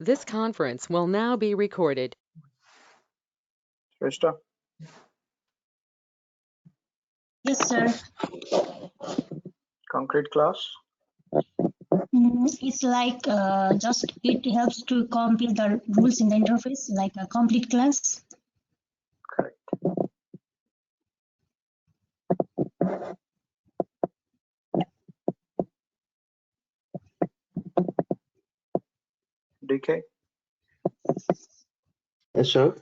This conference will now be recorded. Shrestha, Yes, sir. concrete class. It's like just it helps to compile the rules in the interface, like a complete class. Correct. DK, Yes, sir.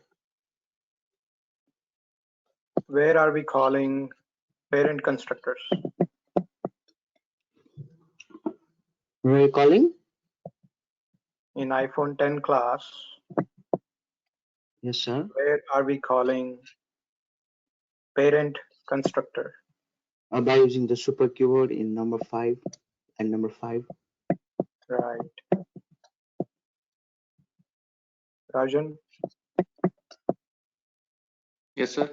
where are we calling parent constructors? Where are you calling? In iPhone 10 class, Yes, sir. where are we calling parent constructor? By using the super keyword in number 5 and number 5. Right. Rajan, Yes, sir.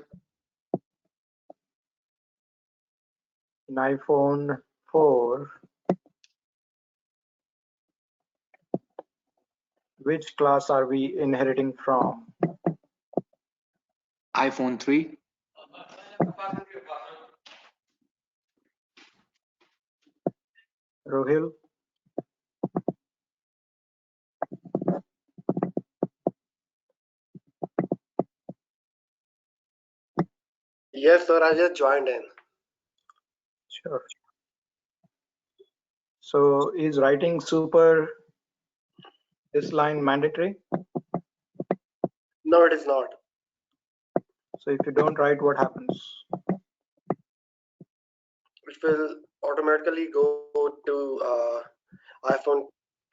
in iPhone 4, which class are we inheriting from? iPhone 3. Rohil, Yes, sir. I just joined in. sure. So is writing super this line mandatory? No, it is not. So if you don't write, what happens? It will automatically go to iPhone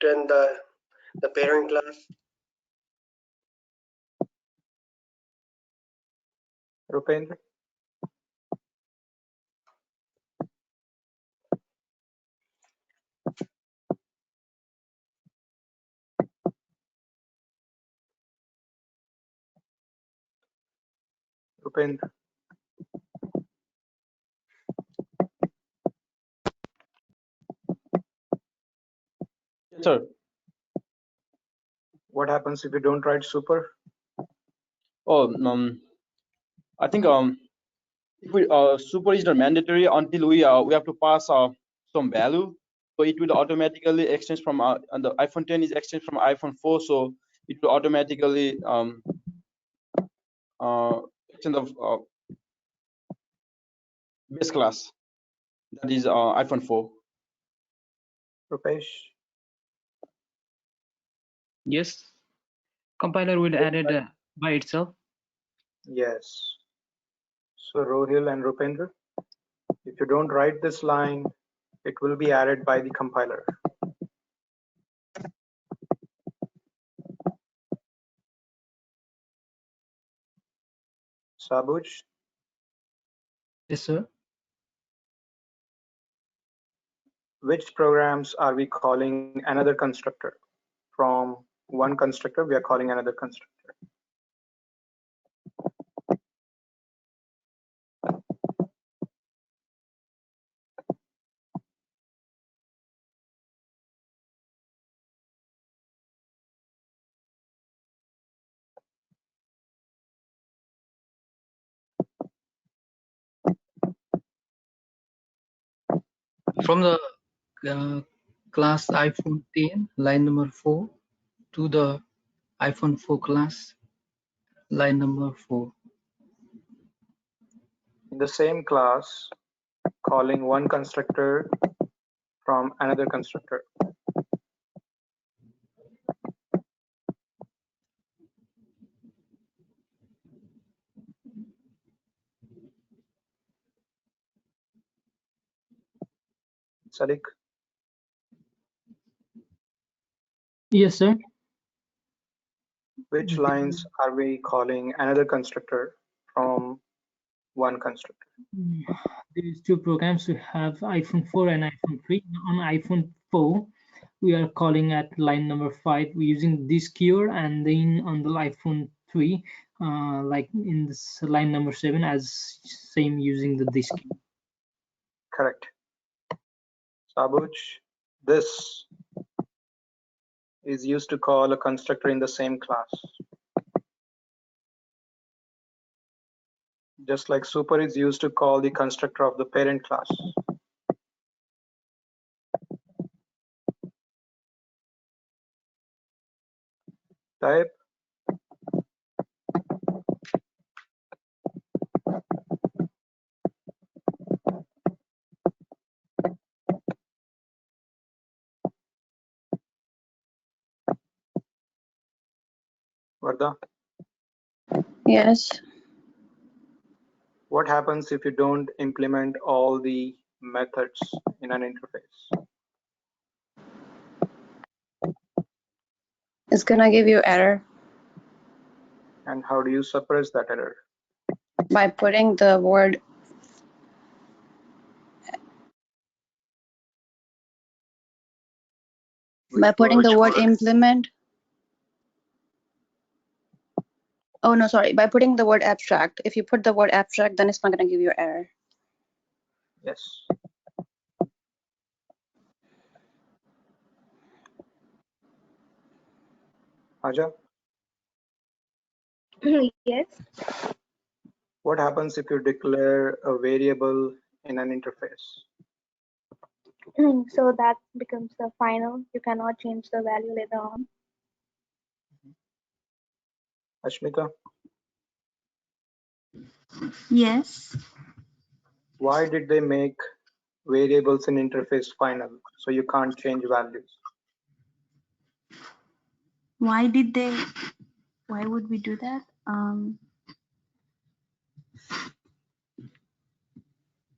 10, the parent class. Rupendra, Rupendra, Yes, sir. what happens if you don't write super? Oh, I think if we super is not mandatory until we have to pass some value, so it will automatically extend from and the iPhone 10 is extended from iPhone 4, so it will automatically extend the base class, that is iPhone 4. Rupesh, Yes, compiler will add it by itself. yes. So Rohil and Rupendra, if you don't write this line, it will be added by the compiler. Sabuj, Yes, sir. which programs are we calling another constructor? From one constructor, we are calling another constructor. From the class iPhone 10, line number 4, to the iPhone 4 class, line number 4. In the same class, calling one constructor from another constructor. Sadiq, Yes, sir. which lines are we calling another constructor from one constructor? These two programs, we have iPhone 4 and iPhone 3. On iPhone 4, we are calling at line number 5 using this keyword, and then on the iPhone 3, like in this line number 7, as same using the this keyword. Correct. Sabuj, this is used to call a constructor in the same class. Just like super is used to call the constructor of the parent class. Type. Vardha, Yes. what happens if you don't implement all the methods in an interface? It's gonna give you error And how do you suppress that error? by putting the word implement. Oh no, sorry. By putting the word abstract. If you put the word abstract, then it's not gonna give you error. Yes. Aja, Yes. what happens if you declare a variable in an interface? So that becomes the final. You cannot change the value later on. Ashmita, Yes. why did they make variables in interface final so you can't change values? Why would we do that?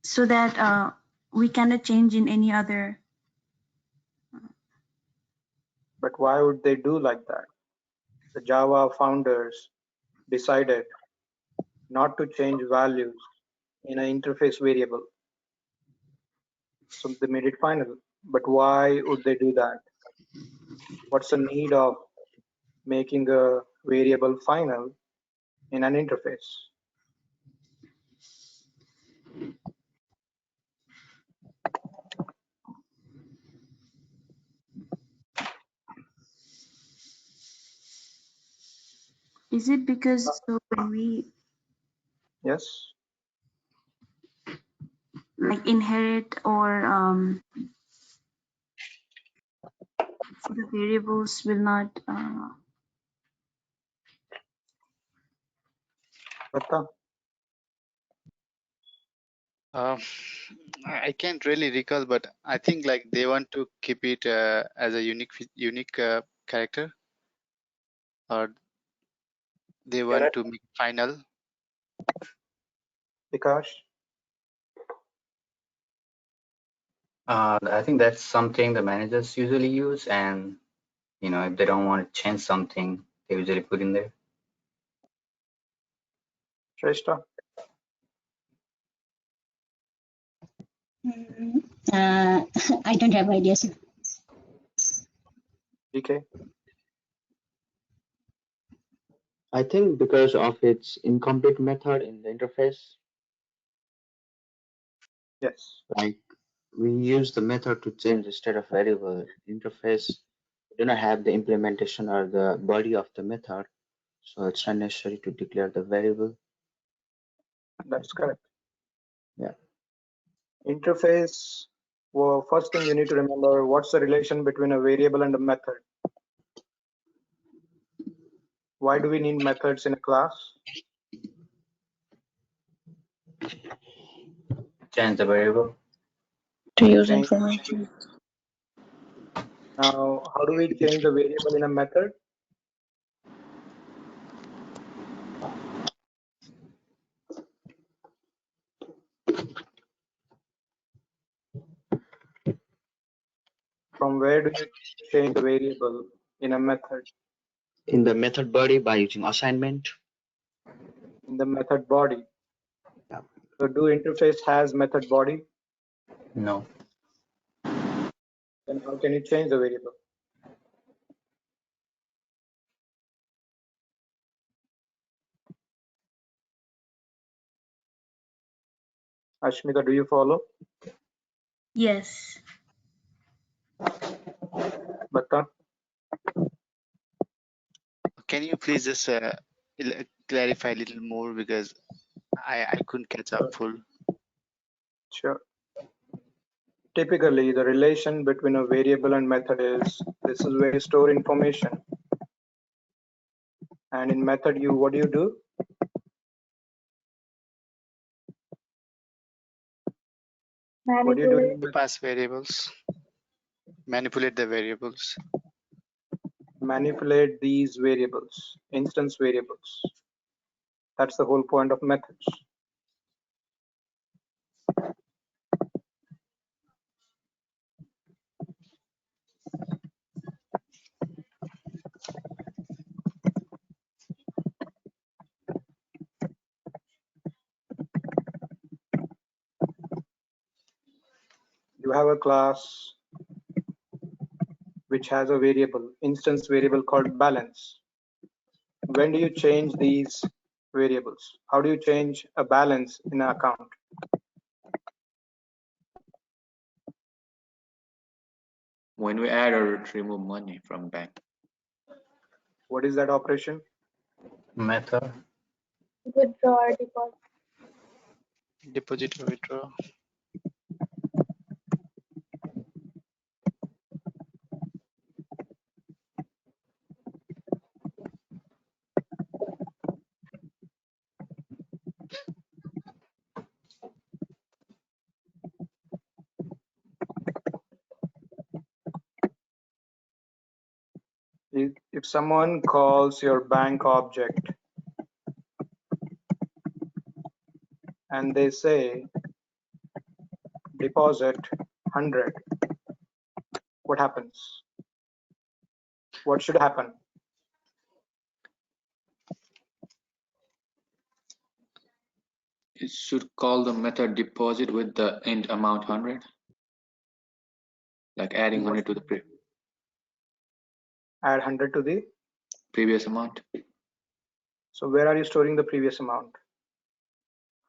So that we cannot change in any other. But why would they do like that? The Java founders decided not to change values in an interface variable. So they made it final. But why would they do that? What's the need of making a variable final in an interface? Is it because so when we Yes. like inherit or the variables will not Pratha? I can't really recall, but I think like they want to keep it as a unique character, or they want to make final. Vikash? I think that's something the managers usually use, and if they don't want to change something, they usually put in there. Shrestha? I don't have ideas. DK? I think because of its incomplete method in the interface, Yes. like we use the method to change the state of variable interface. We do not have the implementation or the body of the method, so it's not necessary to declare the variable. That's correct. Yeah. Interface, well, first thing you need to remember, what's the relation between a variable and a method? Why do we need methods in a class? Change the variable. To use Change. information. Now, how do we change the variable in a method? From where do you change the variable in a method? In the method body by using assignment. In the method body. Yeah. So do interface has method body? No. Then how can you change the variable? Ashmita, do you follow? Yes. Bhatta? Can you please just clarify a little more, because I couldn't catch up full. Sure. Typically, the relation between a variable and method is, this is where you store information. And in method, what do you do? What do you do? Manipulate. To pass variables, manipulate the variables. Manipulate these variables, instance variables. That's the whole point of methods. You have a class which has a variable, instance variable called balance. When do you change these variables? How do you change a balance in an account? When we add or remove money from bank. What is that operation? Method. Withdraw or deposit. Deposit or withdraw. If someone calls your bank object and they say deposit 100, what happens? What should happen? It should call the method deposit with the end amount 100, like adding 100 to the Add 100 to the previous amount. So where are you storing the previous amount?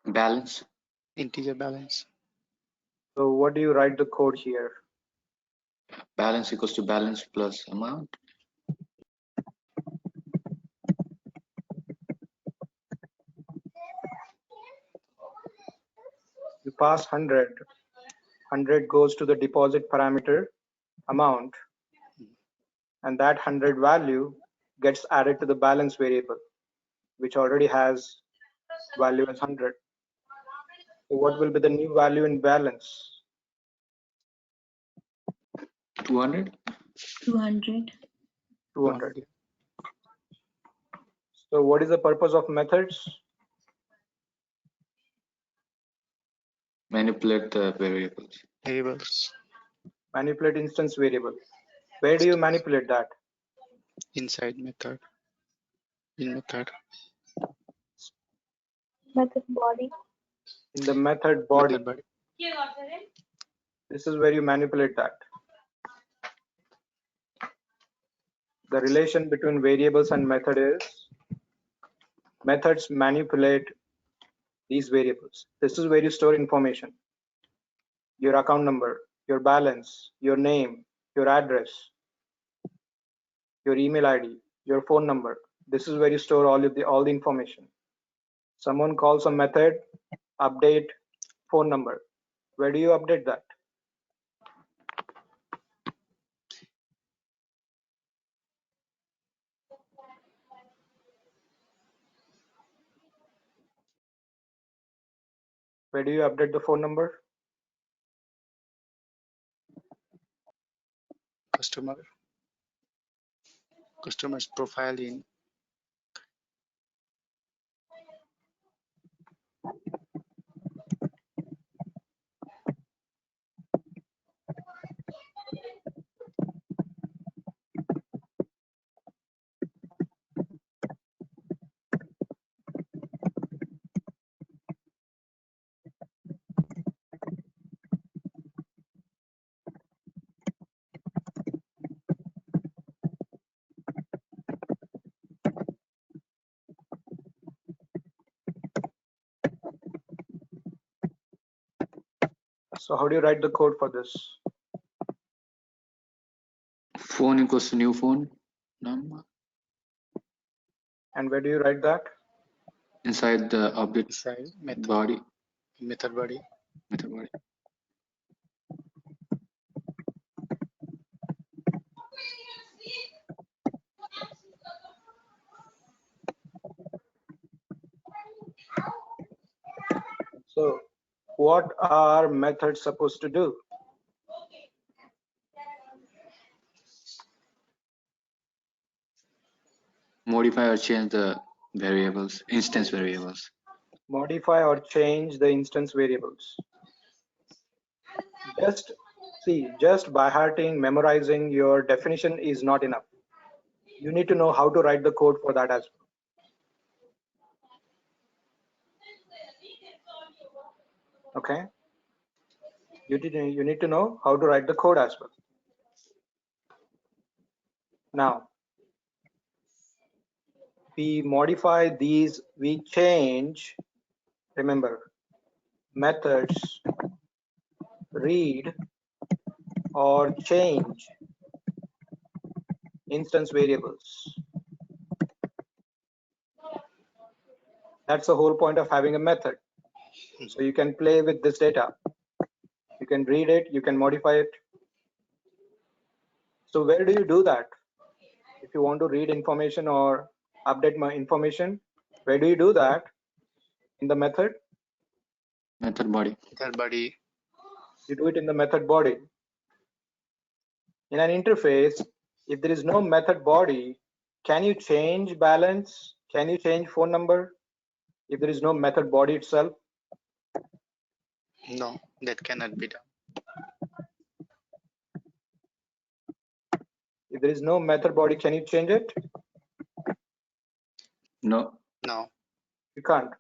Balance. Integer balance. So what do you write the code here? Balance equals to balance plus amount. You pass 100. 100 goes to the deposit parameter amount, and that 100 value gets added to the balance variable, which already has value as 100. So what will be the new value in balance? 200. 200. 200. So what is the purpose of methods? Manipulate the variables. Variables. Manipulate instance variable. Where do you manipulate that? Inside method. In method. Method body. In the method body. Method body. This is where you manipulate that. The relation between variables and method is, methods manipulate these variables. This is where you store information. Your account number, your balance, your name, your address, your email ID, your phone number. This is where you store all the information. Someone calls a method, update phone number. Where do you update that? Where do you update the phone number? Customer's profile in. So how do you write the code for this? Phone equals to new phone. Number And where do you write that? inside the object Inside method body. body. Method body. So what are methods supposed to do? Modify or change the variables, instance variables. Modify or change the instance variables. Just by hearting, memorizing your definition is not enough. You need to know how to write the code for that as well. Okay? You need to know how to write the code as well. Now, we modify these, we change, remember, methods read or change instance variables. That's the whole point of having a method. So you can play with this data. You can read it, you can modify it. So where do you do that? If you want to read information or update my information, where do you do that? In the method? Method body. Method body. You do it in the method body. In an interface, if there is no method body, can you change balance? Can you change phone number if there is no method body itself? No, that cannot be done. If there is no method body, can you change it? No. No. You can't.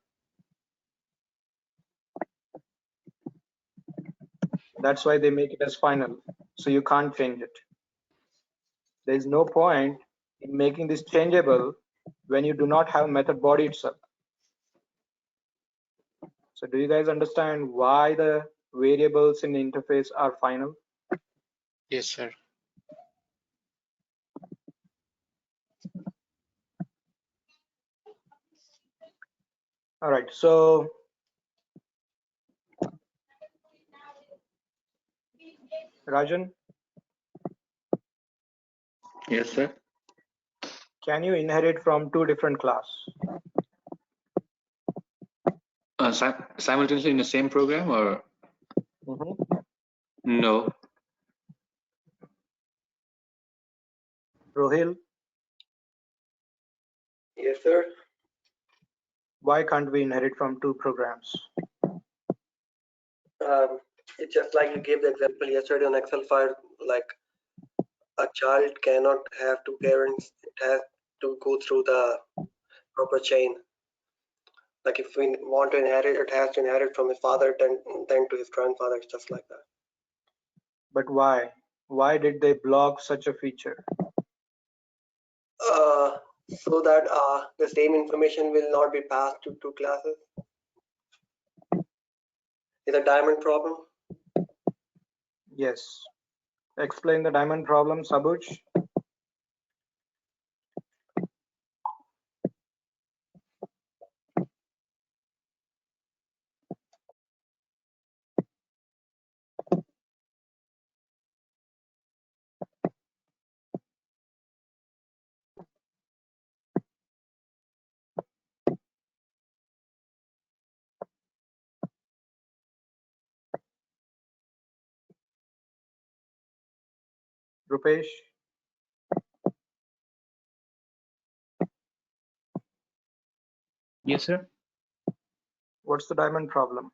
That's why they make it as final. So you can't change it. There is no point in making this changeable when you do not have method body itself. So do you guys understand why the variables in the interface are final? Yes, sir. All right, so Rajan, Yes, sir. can you inherit from two different class? Simultaneously in the same program or? No. Rohil, Yes, sir. why can't we inherit from two programs? It's just like you gave the example yesterday on Excel file, like a child cannot have two parents. It has to go through the proper chain. Like if we want to inherit, it has to inherit from his father, then to his grandfather. It's just like that. But why? Why did they block such a feature? So that the same information will not be passed to two classes. Is a diamond problem? Yes. Explain the diamond problem, Sabuj. Rupesh. Yes, sir. What's the diamond problem?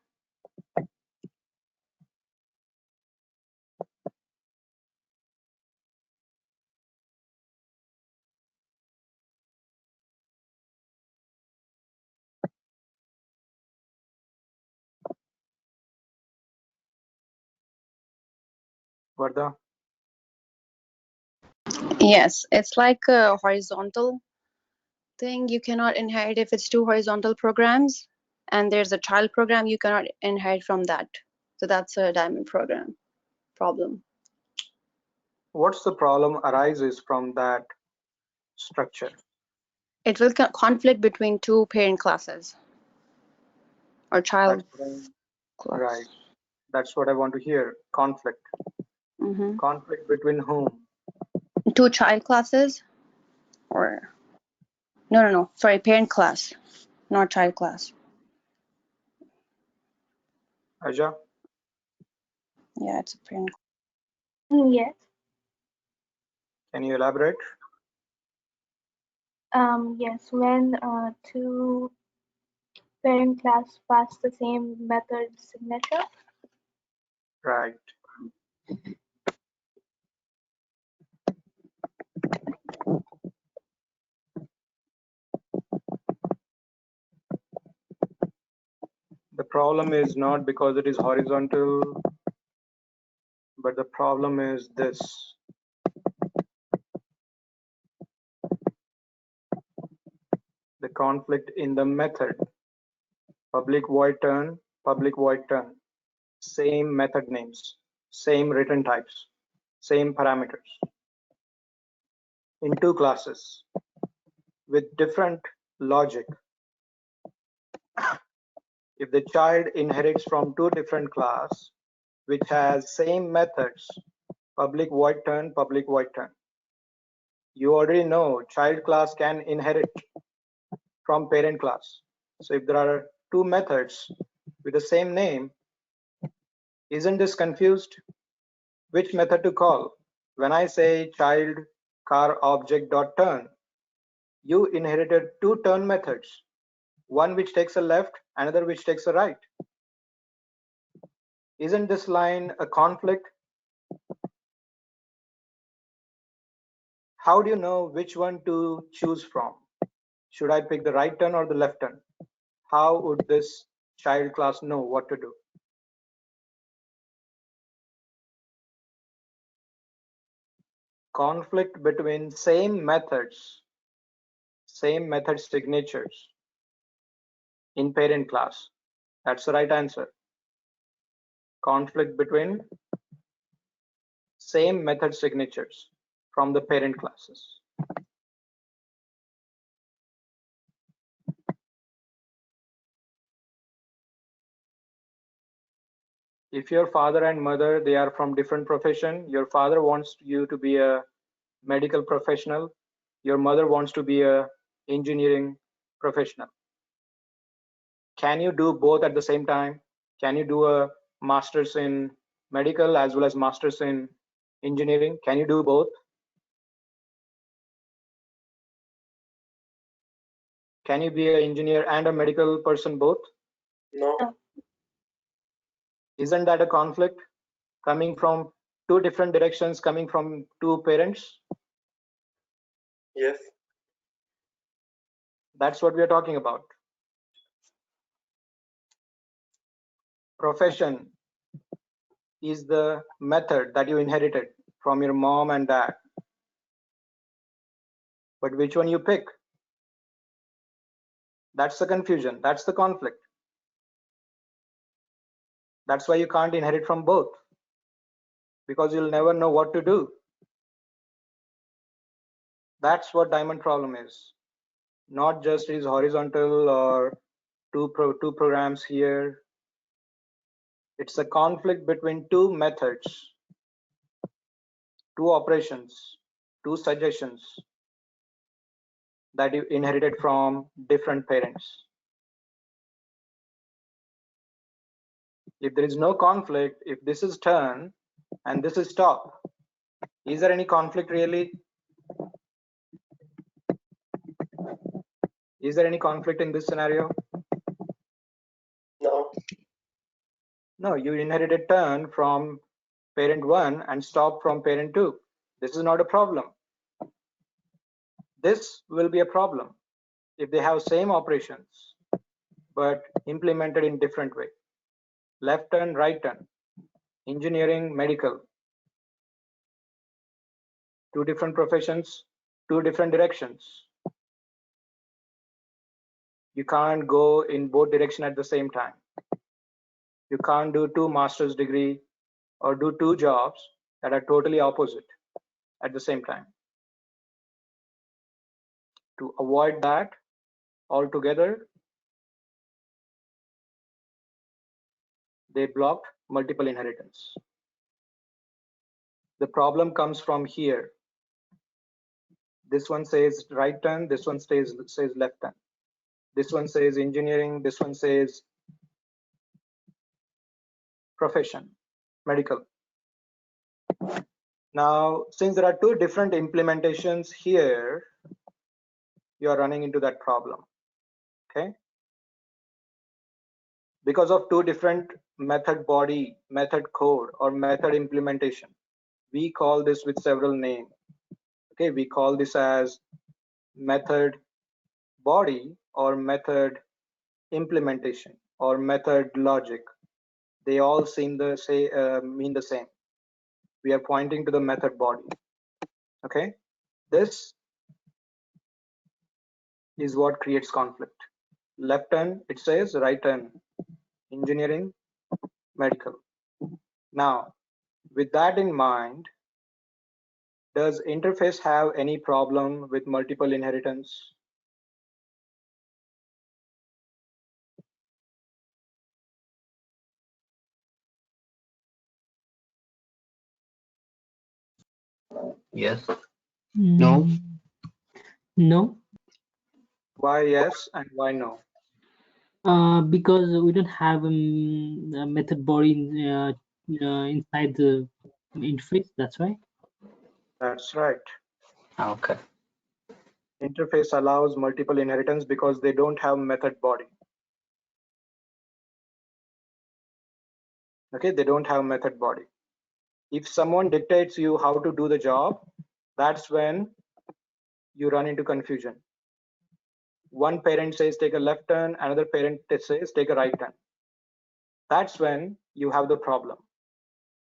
Vardha? Yes, it's like a horizontal thing. You cannot inherit if it's two horizontal programs, and there's a child program, you cannot inherit from that. So that's a diamond program problem. What's the problem arises from that structure? It will conflict between two parent classes or child class. Right. That's what I want to hear. Conflict. Mm-hmm. Conflict between whom? Two child classes, or no. Sorry, parent class, not child class. Aja? Yeah, it's a parent. Yes. Can you elaborate? Yes, when two parent class pass the same method signature. Right. The problem is not because it is horizontal, but the problem is this. The conflict in the method. Public void turn, public void turn. Same method names, same return types, same parameters. In two classes with different logic. If the child inherits from two different class which has same methods, public void turn, public void turn. You already know child class can inherit from parent class. So if there are two methods with the same name, isn't this confused? Which method to call? When I say child car object dot turn, you inherited two turn methods, one which takes a left, another which takes a right. Isn't this line a conflict? How do you know which one to choose from? Should I pick the right turn or the left turn? How would this child class know what to do? Conflict between same methods, same method signatures in parent class. That's the right answer. Conflict between same method signatures from the parent classes. If your father and mother, they are from different profession, your father wants you to be a medical professional, your mother wants to be a engineering professional. Can you do both at the same time? Can you do a master's in medical as well as master's in engineering? Can you do both? Can you be an engineer and a medical person both? No. Isn't that a conflict coming from two different directions, coming from two parents? Yes. That's what we are talking about. Profession is the method that you inherited from your mom and dad. But which one you pick? That's the confusion. That's the conflict. That's why you can't inherit from both, because you'll never know what to do. That's what diamond problem is. Not just is horizontal or two programs here. It's a conflict between two methods, two operations, two suggestions that you inherited from different parents. If there is no conflict, if this is turn and this is stop, is there any conflict really? Is there any conflict in this scenario? No. No, you inherited turn from parent 1 and stop from parent 2. This is not a problem. This will be a problem if they have same operations but implemented in different way. Left turn, right turn, engineering, medical. Two different professions, two different directions. You can't go in both directions at the same time. You can't do two master's degree or do two jobs that are totally opposite at the same time. To avoid that altogether, they blocked multiple inheritance. The problem comes from here. This one says right turn, this one says left turn. This one says engineering, this one says profession, medical. Now, since there are two different implementations here, you are running into that problem, okay? Because of two different method body, method code, or method implementation, we call this with several names, okay? We call this as method body or method implementation or method logic. They all seem the same, mean the same. We are pointing to the method body, okay? This is what creates conflict. Left turn, it says right turn, engineering, medical. Now, with that in mind, does interface have any problem with multiple inheritance? Yes. No. No, Why yes and why no? because we don't have a method body inside the interface. That's why. That's right. Okay. Interface allows multiple inheritance because they don't have method body. Okay, they don't have method body. If someone dictates you how to do the job, that's when you run into confusion. One parent says take a left turn, another parent says take a right turn. That's when you have the problem.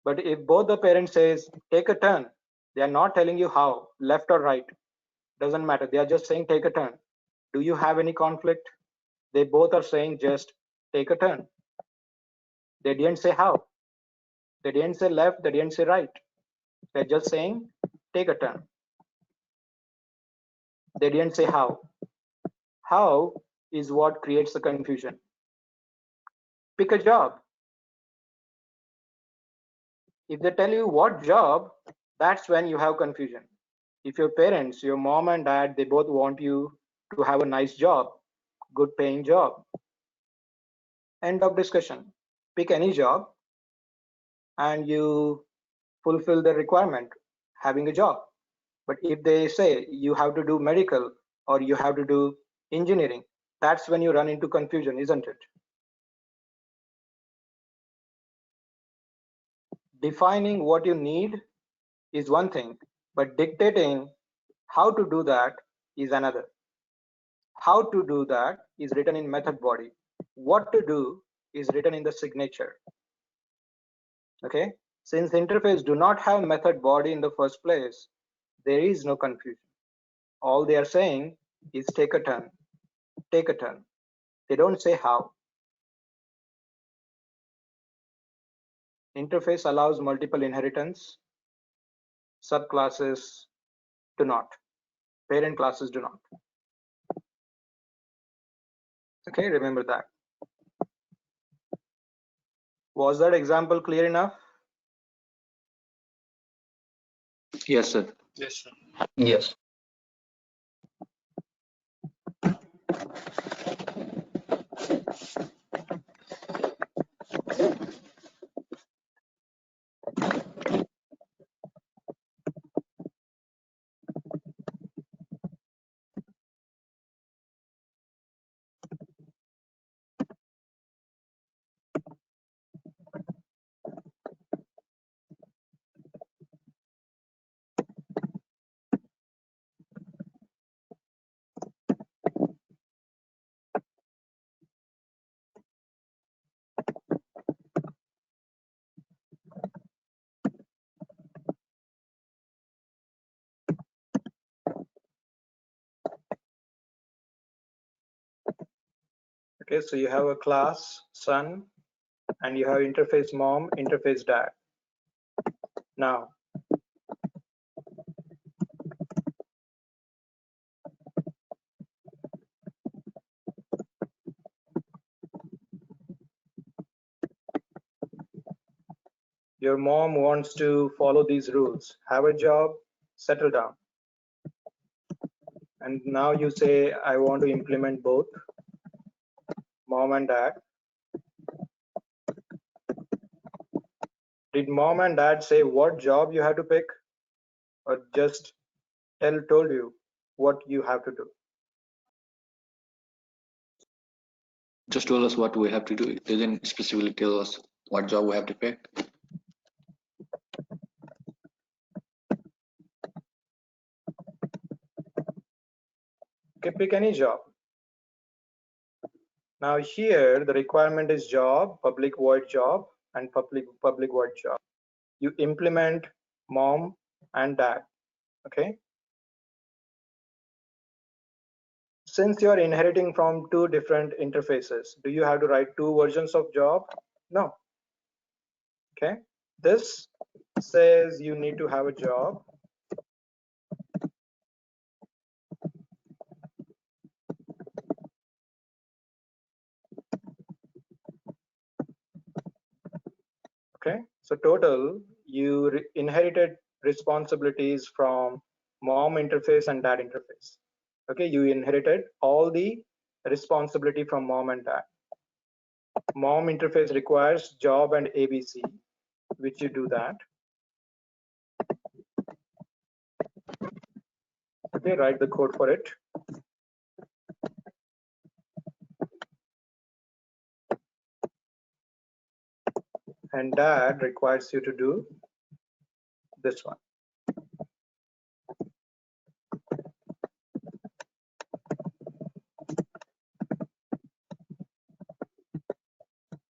But if both the parents says take a turn, they are not telling you how, left or right, doesn't matter. They are just saying take a turn. Do you have any conflict? They both are saying just take a turn. They didn't say how. They didn't say left, they didn't say right. They're just saying take a turn. They didn't say how. How is what creates the confusion. Pick a job. If they tell you what job, that's when you have confusion. If your parents, your mom and dad, they both want you to have a nice job, good paying job. End of discussion. Pick any job and you fulfill the requirement, having a job. But if they say you have to do medical or you have to do engineering, that's when you run into confusion, isn't it? Defining what you need is one thing, but dictating how to do that is another. How to do that is written in method body. What to do is written in the signature. Okay, since interface do not have method body in the first place, there is no confusion. All they are saying is take a turn, take a turn. They don't say how. Interface allows multiple inheritance. Subclasses do not. Parent classes do not. Okay, remember that. Was that example clear enough? Yes, sir. Yes, sir. Yes. Okay, so you have a class son and you have interface mom, interface dad. Now, Your mom wants to follow these rules. Have a job, settle down. And now you say, I want to implement both mom and dad. Did mom and dad say what job you have to pick, or just told you what you have to do? Just tell us what we have to do. It didn't specifically tell us what job we have to pick. Okay, pick any job. Now here the requirement is job, public void job, and public void job. You implement mom and dad. Okay. Since you are inheriting from two different interfaces, do you have to write two versions of job? No. Okay. This says you need to have a job. Okay. So total, you inherited responsibilities from mom interface and dad interface. Okay. You inherited all the responsibility from mom and dad. Mom interface requires job and ABC, which you do that. Okay, write the code for it. And dad requires you to do this one.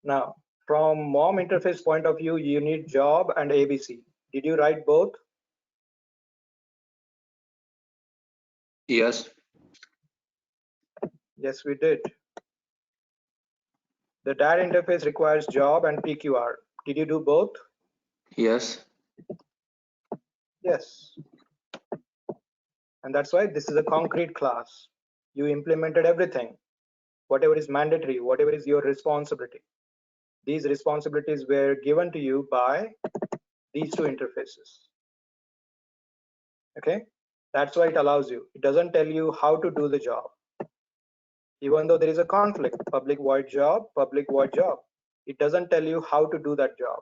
Now, from mom interface point of view, you need job and ABC. Did you write both? Yes. Yes, we did. The dad interface requires job and PQR. Did you do both? Yes. Yes. And that's why this is a concrete class. You implemented everything, whatever is mandatory, whatever is your responsibility. These responsibilities were given to you by these two interfaces. Okay, that's why it allows you. It doesn't tell you how to do the job. Even though there is a conflict, public void job, it doesn't tell you how to do that job.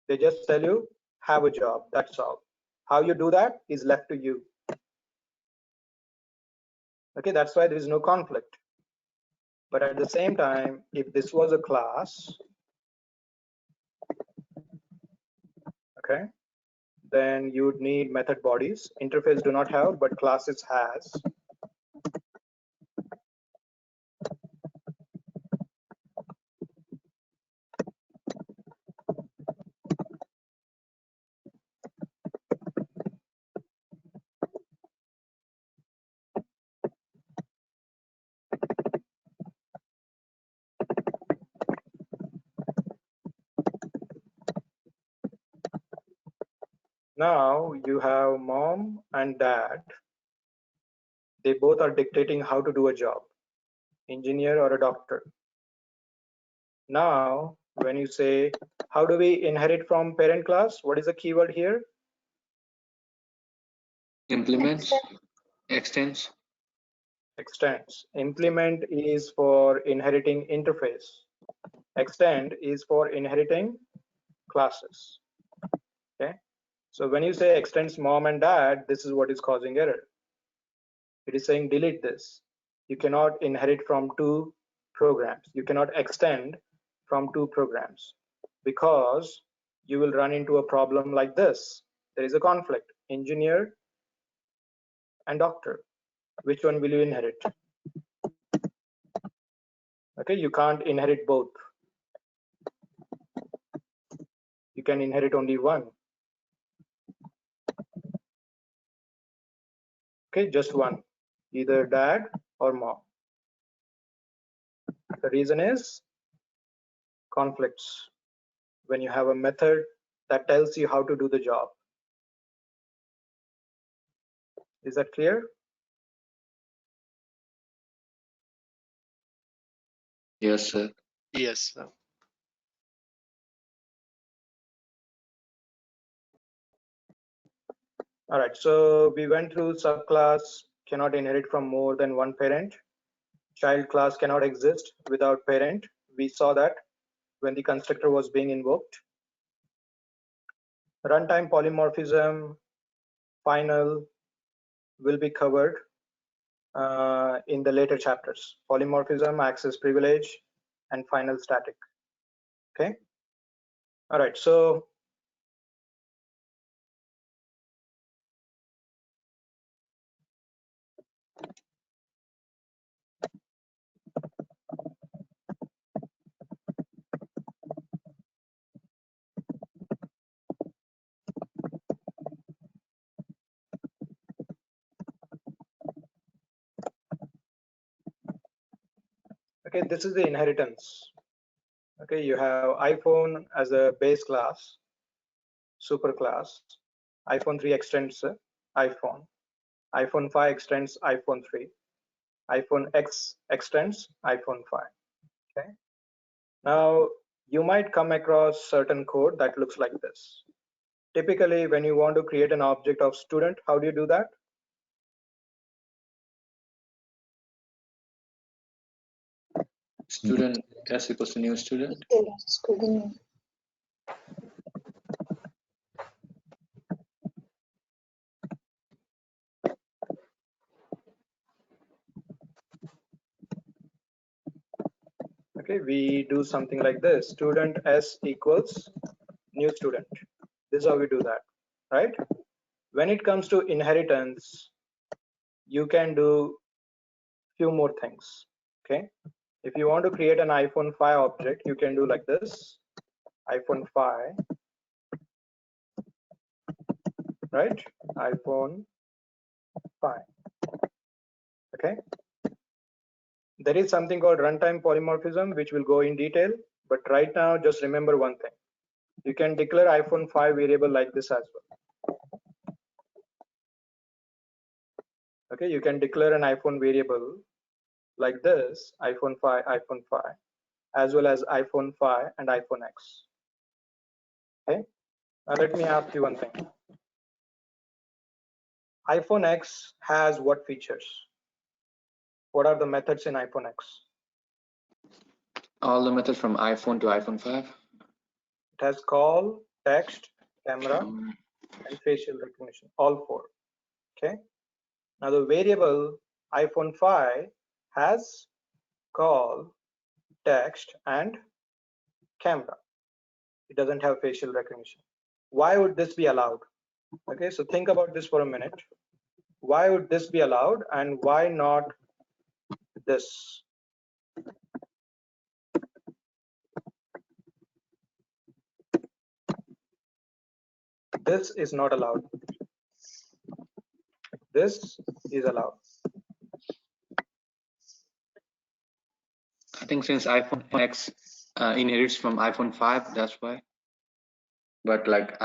They just tell you have a job, that's all. How you do that is left to you. Okay, that's why there is no conflict. But at the same time, if this was a class, okay, then you would need method bodies. Interface do not have, but classes has. Now you have mom and dad. They both are dictating how to do a job, engineer or a doctor. Now, when you say, how do we inherit from parent class? What is the keyword here? Implements, extends. Extends. Implement is for inheriting interface. Extend is for inheriting classes. Okay. So when you say extends mom and dad, this is what is causing error. It is saying delete this. You cannot inherit from two programs. You cannot extend from two programs because you will run into a problem like this. There is a conflict, engineer and doctor. Which one will you inherit? Okay, you can't inherit both. You can inherit only one. Okay, just one, either dad or mom. The reason is conflicts. When you have a method that tells you how to do the job. Is that clear? Yes, sir. Yes. All right, so we went through subclass cannot inherit from more than one parent. Child class cannot exist without parent. We saw that when the constructor was being invoked. Runtime polymorphism, final will be covered in the later chapters. Polymorphism, access privilege, and final static. Okay. All right, so okay, this is the inheritance. Okay, you have iPhone as a base class, super class. iPhone 3 extends iPhone. iPhone 5 extends iPhone 3. iPhone X extends iPhone 5. Okay. Now you might come across certain code that looks like this. Typically, when you want to create an object of student, how do you do that? Student S equals to new student. Okay, we do something like this. Student S equals new student. This is how we do that, right? When it comes to inheritance, you can do few more things. Okay, if you want to create an iPhone 5 object, you can do like this. iPhone 5, right? iPhone 5. Okay, there is something called runtime polymorphism, which will go in detail, but right now just remember one thing. You can declare iPhone 5 variable like this as well. Okay, you can declare an iPhone variable like this, iPhone 5, as well as iPhone 5 and iPhone X. Okay, now let me ask you one thing. iPhone X has what features? What are the methods in iPhone X? All the methods from iPhone to iPhone 5. It has call, text, camera, and facial recognition, all four. Okay. Now the variable iPhone 5 has call, text, and camera. It doesn't have facial recognition. Why would this be allowed? Okay, so think about this for a minute. Why would this be allowed and why not this? This is not allowed. This is allowed. I think since iPhone X inherits from iPhone 5, that's why. But like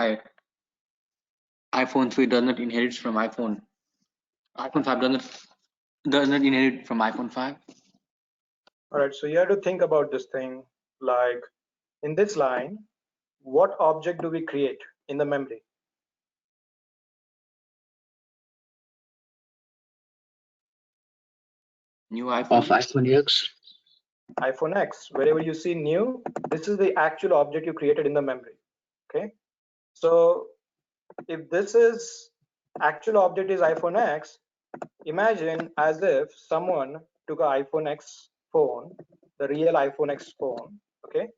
iPhone 3 does not inherit from iPhone. iPhone 5 does not inherit from iPhone 5. All right, so you have to think about this thing. Like in this line, what object do we create in the memory? New iPhone. Of iPhone X. iPhone X. Wherever you see new, this is the actual object you created in the memory. Okay, so if this is actual object is iPhone X, imagine as if someone took an iPhone X phone, the real iPhone X phone, okay,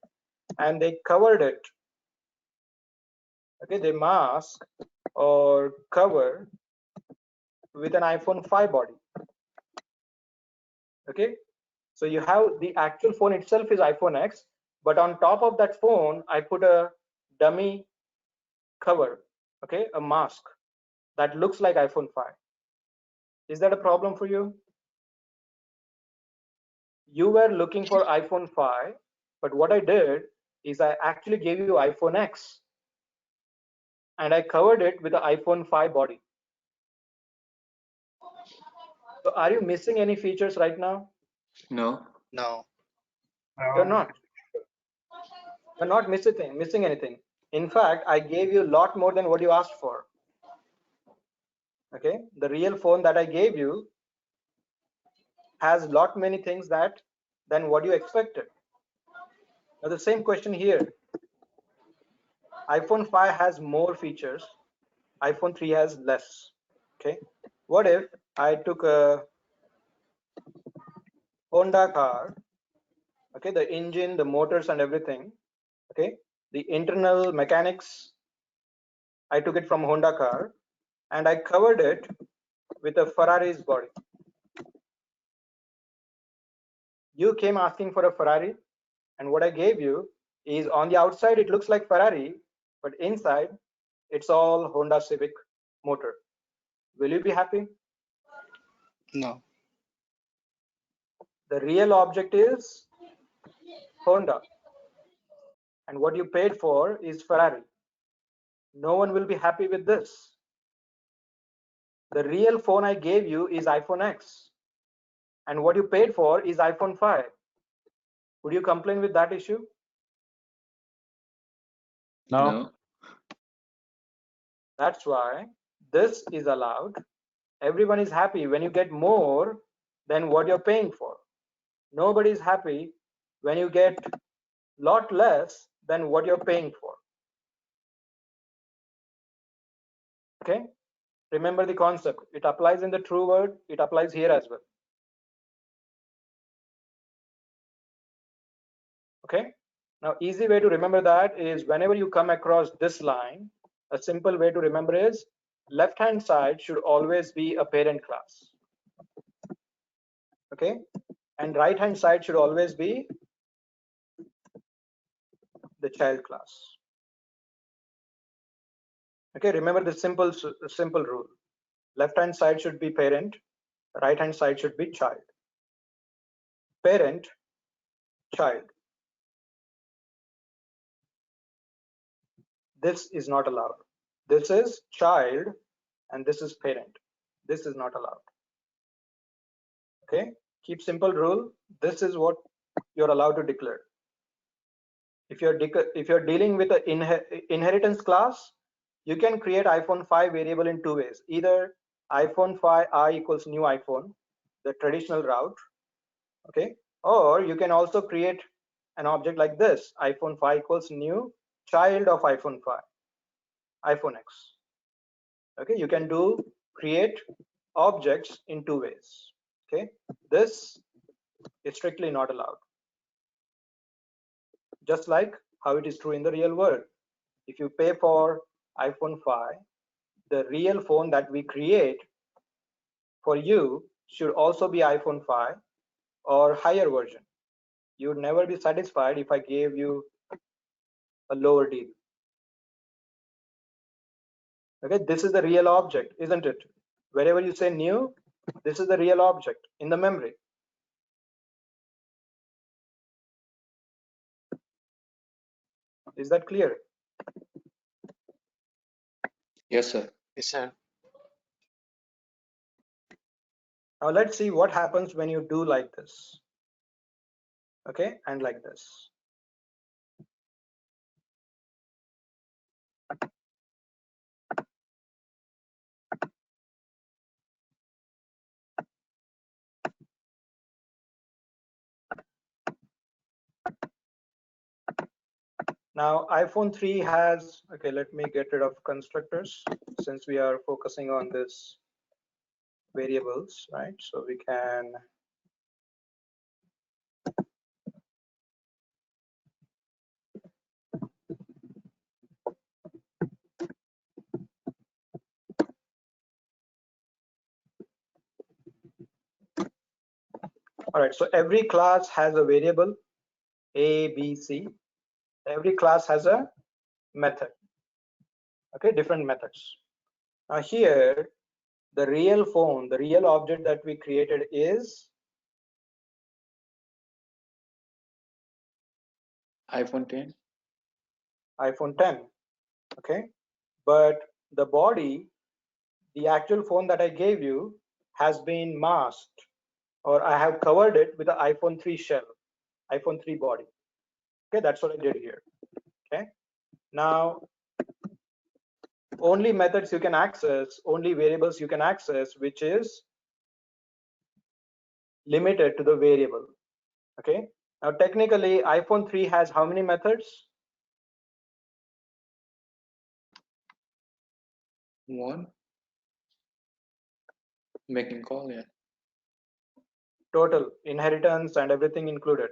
and they covered it. Okay, they mask or cover with an iPhone 5 body. Okay, so you have the actual phone itself is iPhone X, but on top of that phone, I put a dummy cover, okay, a mask that looks like iPhone 5. Is that a problem for you? You were looking for iPhone 5, but what I did is I actually gave you iPhone X and I covered it with the iPhone 5 body. So are you missing any features right now? No. No. You're not. You're not missing anything. In fact, I gave you a lot more than what you asked for. Okay, the real phone that I gave you has lot many things than what you expected. Now the same question here. iPhone 5 has more features, iPhone 3 has less. Okay, what if I took a Honda car, okay, the engine, the motors and everything, okay, the internal mechanics, I took it from Honda car and I covered it with a Ferrari's body. You came asking for a Ferrari, and what I gave you is on the outside it looks like Ferrari, but inside it's all Honda Civic motor. Will you be happy? No. The real object is Honda, and what you paid for is Ferrari. No one will be happy with this. The real phone I gave you is iPhone X, and what you paid for is iPhone 5. Would you complain with that issue? No. No. That's why this is allowed. Everyone is happy when you get more than what you're paying for. Nobody is happy when you get lot less than what you're paying for. Okay, remember the concept. It applies in the true world, it applies here as well. Okay, now easy way to remember that is whenever you come across this line, a simple way to remember is left hand side should always be a parent class. Okay, and right hand side should always be the child class. Okay, remember the simple rule. Left hand side should be parent, right hand side should be child. Parent, child. This is not allowed. This is child and this is parent. This is not allowed. Okay, keep simple rule. This is what you're allowed to declare. If you're dealing with an inheritance class, you can create iPhone 5 variable in two ways. Either iPhone 5 I equals new iPhone, the traditional route, okay, or you can also create an object like this, iPhone 5 equals new child of iPhone 5, iPhone X. Okay, you can create objects in two ways. Okay, this is strictly not allowed, just like how it is true in the real world. If you pay for iPhone 5, the real phone that we create for you should also be iPhone 5 or higher version. You would never be satisfied if I gave you a lower deal. Okay, this is the real object, isn't it? Wherever you say new, this is the real object in the memory. Is that clear? Yes, sir. Yes, sir. Now let's see what happens when you do like this. Okay, and like this. Now iPhone 3 has, okay, let me get rid of constructors since we are focusing on this variables, right? So we can all right, so every class has a variable A, B, C. Every class has a method. Okay, different methods. Now here, the real phone, the real object that we created is iPhone 10. iPhone 10. Okay, but the body, the actual phone that I gave you, has been masked, or I have covered it with the iPhone 3 shell, iPhone 3 body. Okay, that's what I did here. Okay, now only methods you can access, only variables you can access, which is limited to the variable. Okay. Now technically iPhone 3 has how many methods? One. Making call, yeah. Total inheritance and everything included.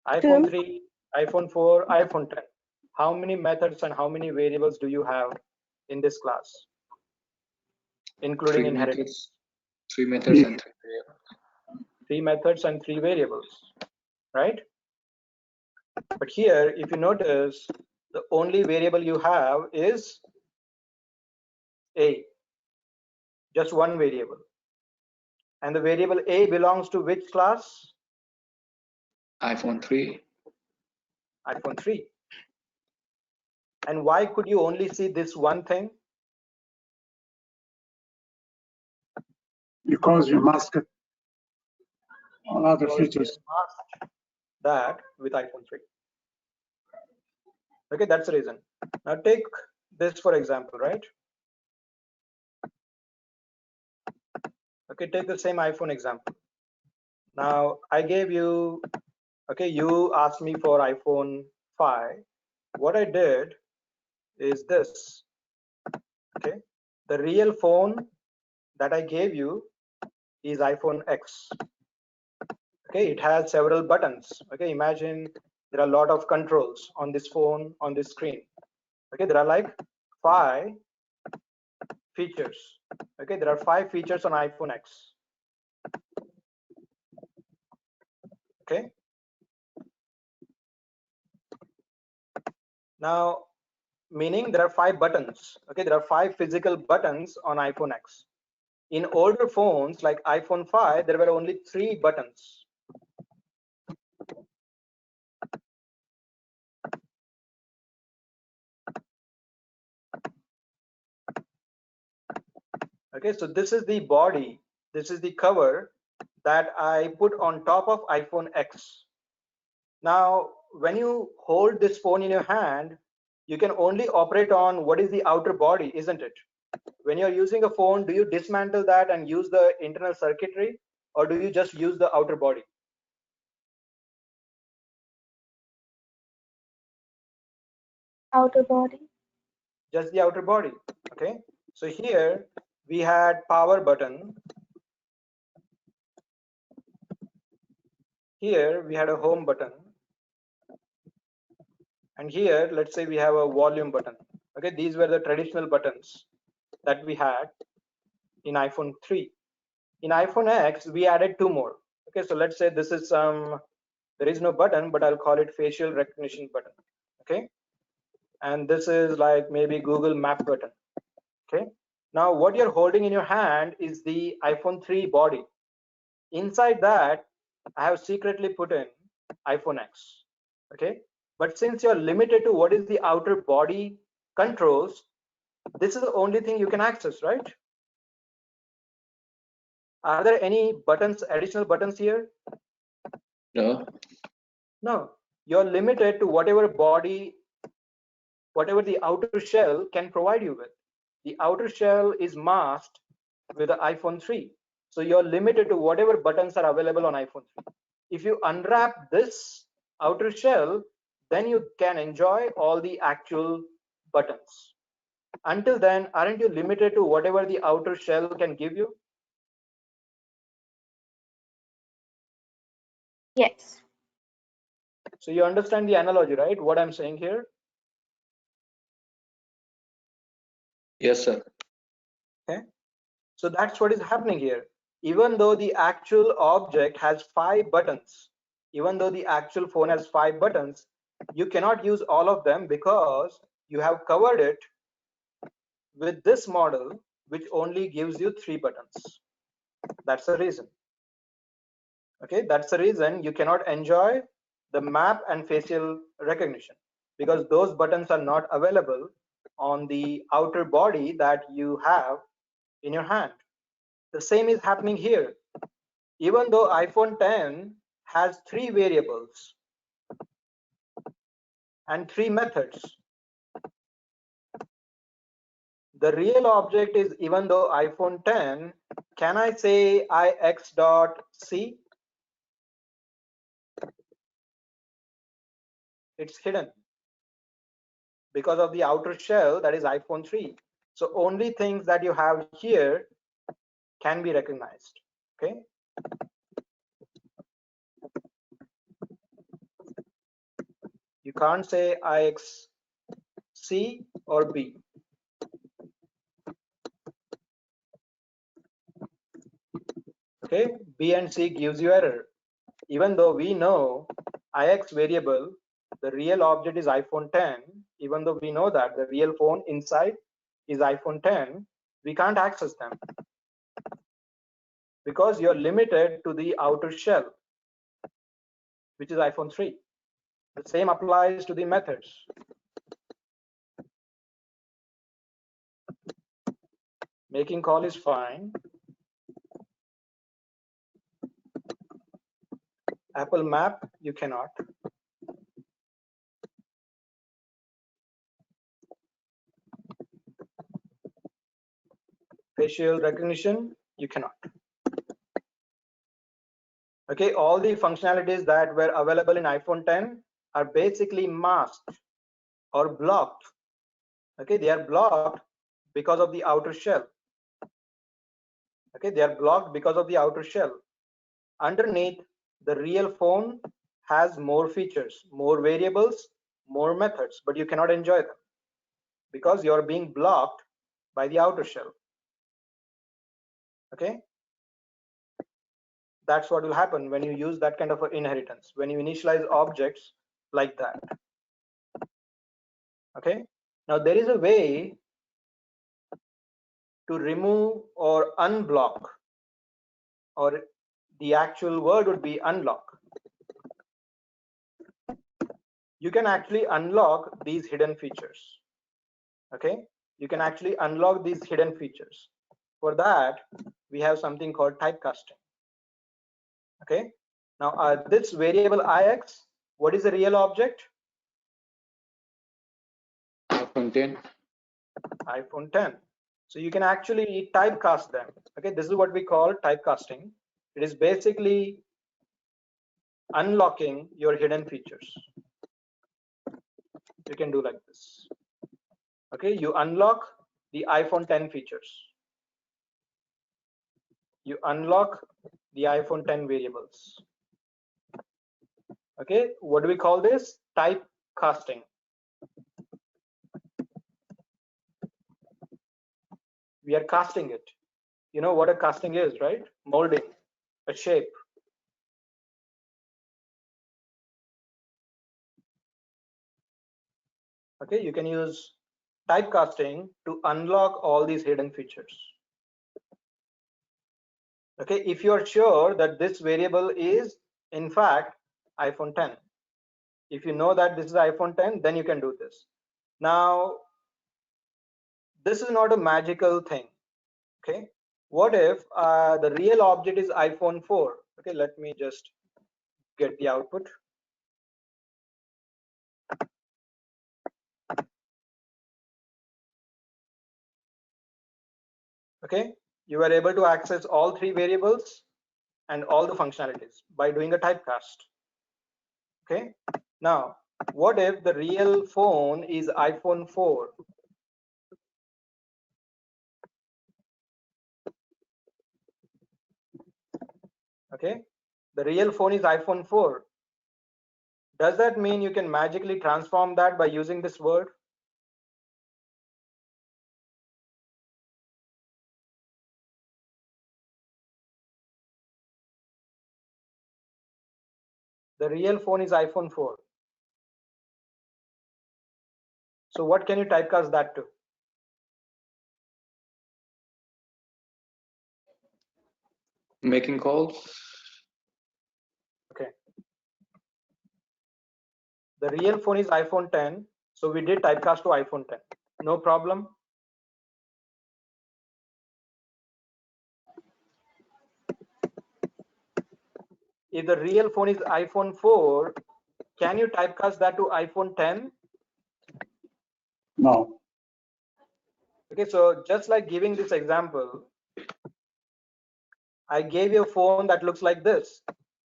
iPhone 3, iPhone 4, iPhone 10. How many methods and how many variables do you have in this class, including inheritance? 3 methods and 3 variables. 3 methods and 3 variables, right? But here, if you notice, the only variable you have is A, just one variable. And the variable A belongs to which class? iPhone 3. iPhone 3. And why could you only see this one thing? Because you masked all other features. Masked that with iPhone 3. Okay, that's the reason. Now take this for example, right? Okay, take the same iPhone example. Now I gave you, okay, you asked me for iPhone 5. What I did is this. Okay, the real phone that I gave you is iPhone X. Okay, it has several buttons. Okay, imagine there are a lot of controls on this phone, on this screen. Okay, there are like 5 features. Okay, there are 5 features on iPhone X. Okay, now meaning there are 5 buttons. Okay, there are 5 physical buttons on iPhone X. In older phones like iPhone 5, there were only 3 buttons. Okay, so this is the body, this is the cover that I put on top of iPhone X. Now, when you hold this phone in your hand, you can only operate on what is the outer body, isn't it? When you're using a phone, do you dismantle that and use the internal circuitry, or do you just use the outer body? Outer body. Just the outer body. Okay, so here we had power button. Here we had a home button. And here, let's say we have a volume button. Okay, these were the traditional buttons that we had in iPhone 3. In iPhone X, we added 2 more. Okay, so let's say this is there is no button, but I'll call it facial recognition button. Okay, and this is like maybe Google Map button. Okay, now what you're holding in your hand is the iPhone 3 body. Inside that, I have secretly put in iPhone X. Okay, but since you're limited to what is the outer body controls, this is the only thing you can access, right? Are there any buttons, additional buttons here? No. No, you're limited to whatever body, whatever the outer shell can provide you with. The outer shell is masked with the iPhone 3. So you're limited to whatever buttons are available on iPhone 3. If you unwrap this outer shell, then you can enjoy all the actual buttons. Until then, aren't you limited to whatever the outer shell can give you? Yes. So you understand the analogy, right? What I'm saying here? Yes, sir. Okay. So that's what is happening here. Even though the actual object has 5 buttons, even though the actual phone has 5 buttons, you cannot use all of them because you have covered it with this model, which only gives you 3 buttons. That's the reason. Okay, that's the reason you cannot enjoy the map and facial recognition, because those buttons are not available on the outer body that you have in your hand. The same is happening here. Even though iPhone 10 has 3 variables and 3 methods. The real object is, even though iPhone 10, can I say ix.c? It's hidden because of the outer shell, that is iPhone 3. So only things that you have here can be recognized. Okay. You can't say ixc or b. Okay, b and c gives you error. Even though we know ix variable, the real object is iPhone 10, even though we know that the real phone inside is iPhone 10, we can't access them because you're limited to the outer shell, which is iPhone 3. The same applies to the methods. Making call is fine. Apple Map, you cannot. Facial recognition, you cannot. Okay, all the functionalities that were available in iPhone 10 are basically masked or blocked. Okay, they are blocked because of the outer shell. Okay, they are blocked because of the outer shell. Underneath, the real phone has more features, more variables, more methods, but you cannot enjoy them because you are being blocked by the outer shell. Okay, that's what will happen when you use that kind of an inheritance, when you initialize objects like that. Okay, now there is a way to remove or unblock, or the actual word would be unlock. You can actually unlock these hidden features. Okay, you can actually unlock these hidden features. For that, we have something called typecasting. Okay, now this variable ix, what is the real object? iPhone 10. iPhone 10. So you can actually typecast them. Okay, this is what we call typecasting. It is basically unlocking your hidden features. You can do like this. Okay, you unlock the iPhone 10 features. You unlock the iPhone 10 variables. Okay, what do we call this? Typecasting. We are casting it. You know what a casting is, right? Molding a shape. Okay, you can use typecasting to unlock all these hidden features. Okay, if you are sure that this variable is in fact iPhone 10, if you know that this is iPhone 10, then you can do this. Now, this is not a magical thing. Okay, what if the real object is iPhone 4? Okay, let me just get the output. Okay, you are able to access all 3 variables and all the functionalities by doing a typecast. Okay, now what if the real phone is iPhone 4? Okay, the real phone is iPhone 4. Does that mean you can magically transform that by using this word? The real phone is iPhone 4. So what can you typecast that to? Making calls. Okay. The real phone is iPhone 10. So we did typecast to iPhone 10. No problem. if the real phone is iPhone 4, can you typecast that to iPhone 10? No. Okay, so just like giving this example, I gave you a phone that looks like this.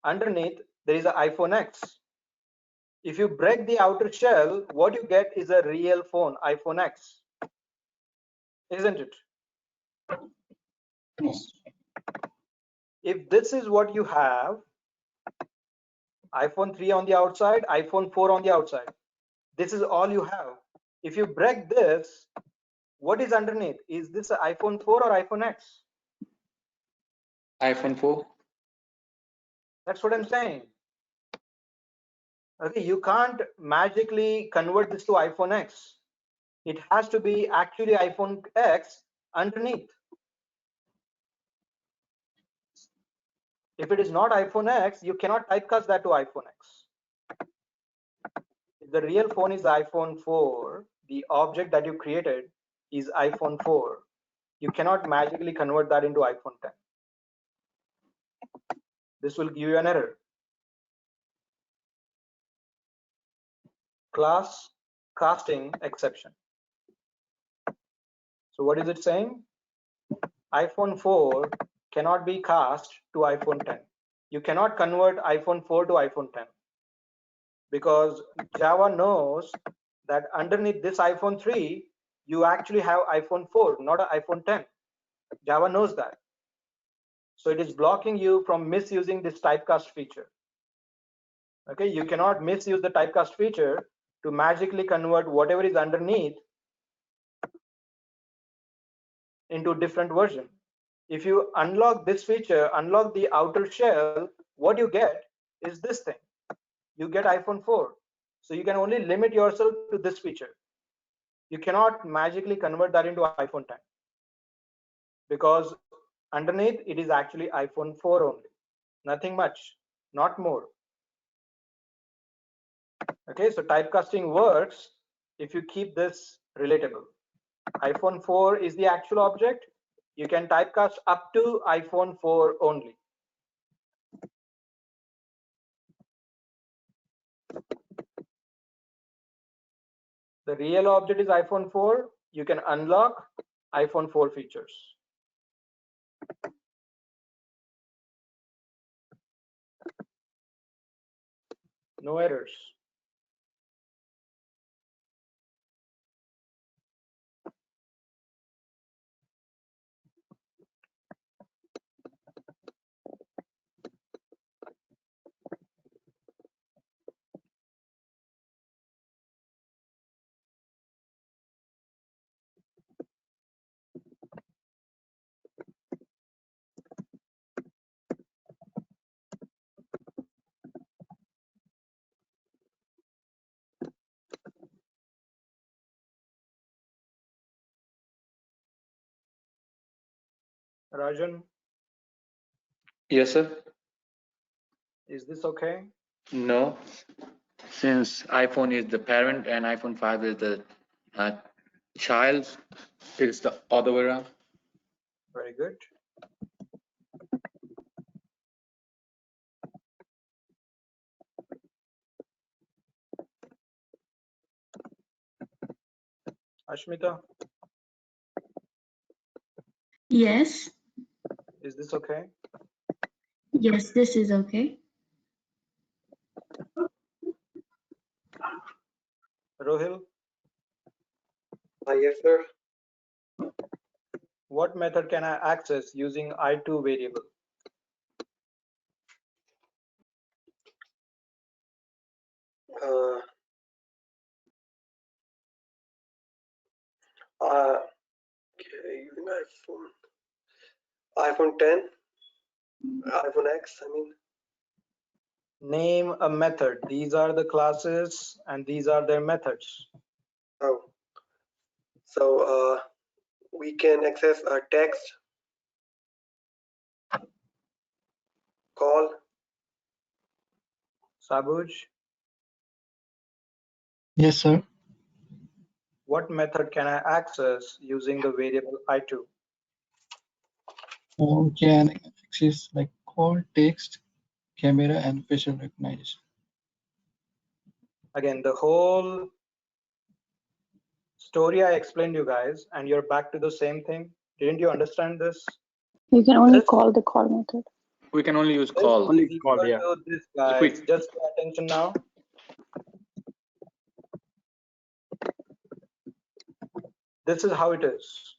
Underneath, there is an iPhone X. If you break the outer shell, what you get is a real phone, iPhone X. Isn't it? Yes. If this is what you have, iPhone 3 on the outside, iPhone 4 on the outside, this is all you have. If you break this, what is underneath? Is this an iPhone 4 or iPhone X? iPhone 4. That's what I'm saying. Okay, you can't magically convert this to iPhone X. It has to be actually iPhone X underneath. If it is not iPhone X, you cannot typecast that to iPhone X. If the real phone is iPhone 4, the object that you created is iPhone 4. You cannot magically convert that into iPhone 10. This will give you an error. Class casting exception. So what is it saying? iPhone 4 cannot be cast to iPhone 10. You cannot convert iPhone 4 to iPhone 10 because Java knows that underneath this iPhone 3, you actually have iPhone 4, not an iPhone 10. Java knows that. So it is blocking you from misusing this typecast feature. Okay, you cannot misuse the typecast feature to magically convert whatever is underneath into different version. If you unlock this feature, unlock the outer shell, what you get is this thing. You get iPhone 4. So you can only limit yourself to this feature. You cannot magically convert that into iPhone 10 because underneath it is actually iPhone 4 only. Nothing much, not more. Okay, so typecasting works if you keep this relatable. iPhone 4 is the actual object. You can typecast up to iPhone 4 only. The real object is iPhone 4. You can unlock iPhone 4 features. No errors. Rajan, Yes, sir. is this okay? No, since iPhone is the parent and iPhone 5 is the child, it's the other way around. Very good. Ashmita, Yes, is this okay? yes, this is okay. Rohil, Yes, sir. what method can I access using I2 variable? Okay, using iPhone 10, iPhone X, I mean. Name a method. These are the classes and these are their methods. Oh, so we can access a text, call. Sabuj, Yes, sir. what method can I access using the variable I2? We can access like call, text, camera, and facial recognition. Again, the whole story I explained you guys, and you're back to the same thing. Didn't you understand this? You can only This, call the call method. We can only use this call. is equal to this, guys. Quick. Just pay attention now. This is how it is.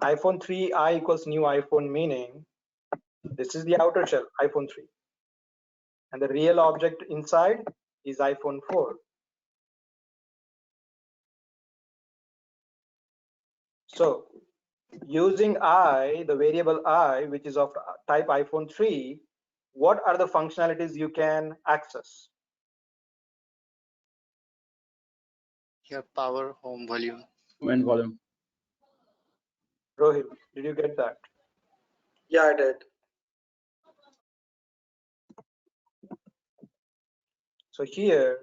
iPhone 3i equals new iPhone, meaning this is the outer shell, iPhone 3. And the real object inside is iPhone 4. So using I, the variable I, which is of type iPhone 3, what are the functionalities you can access? Your power, home, volume. And volume. Rohit, did you get that? Yeah, I did. So here,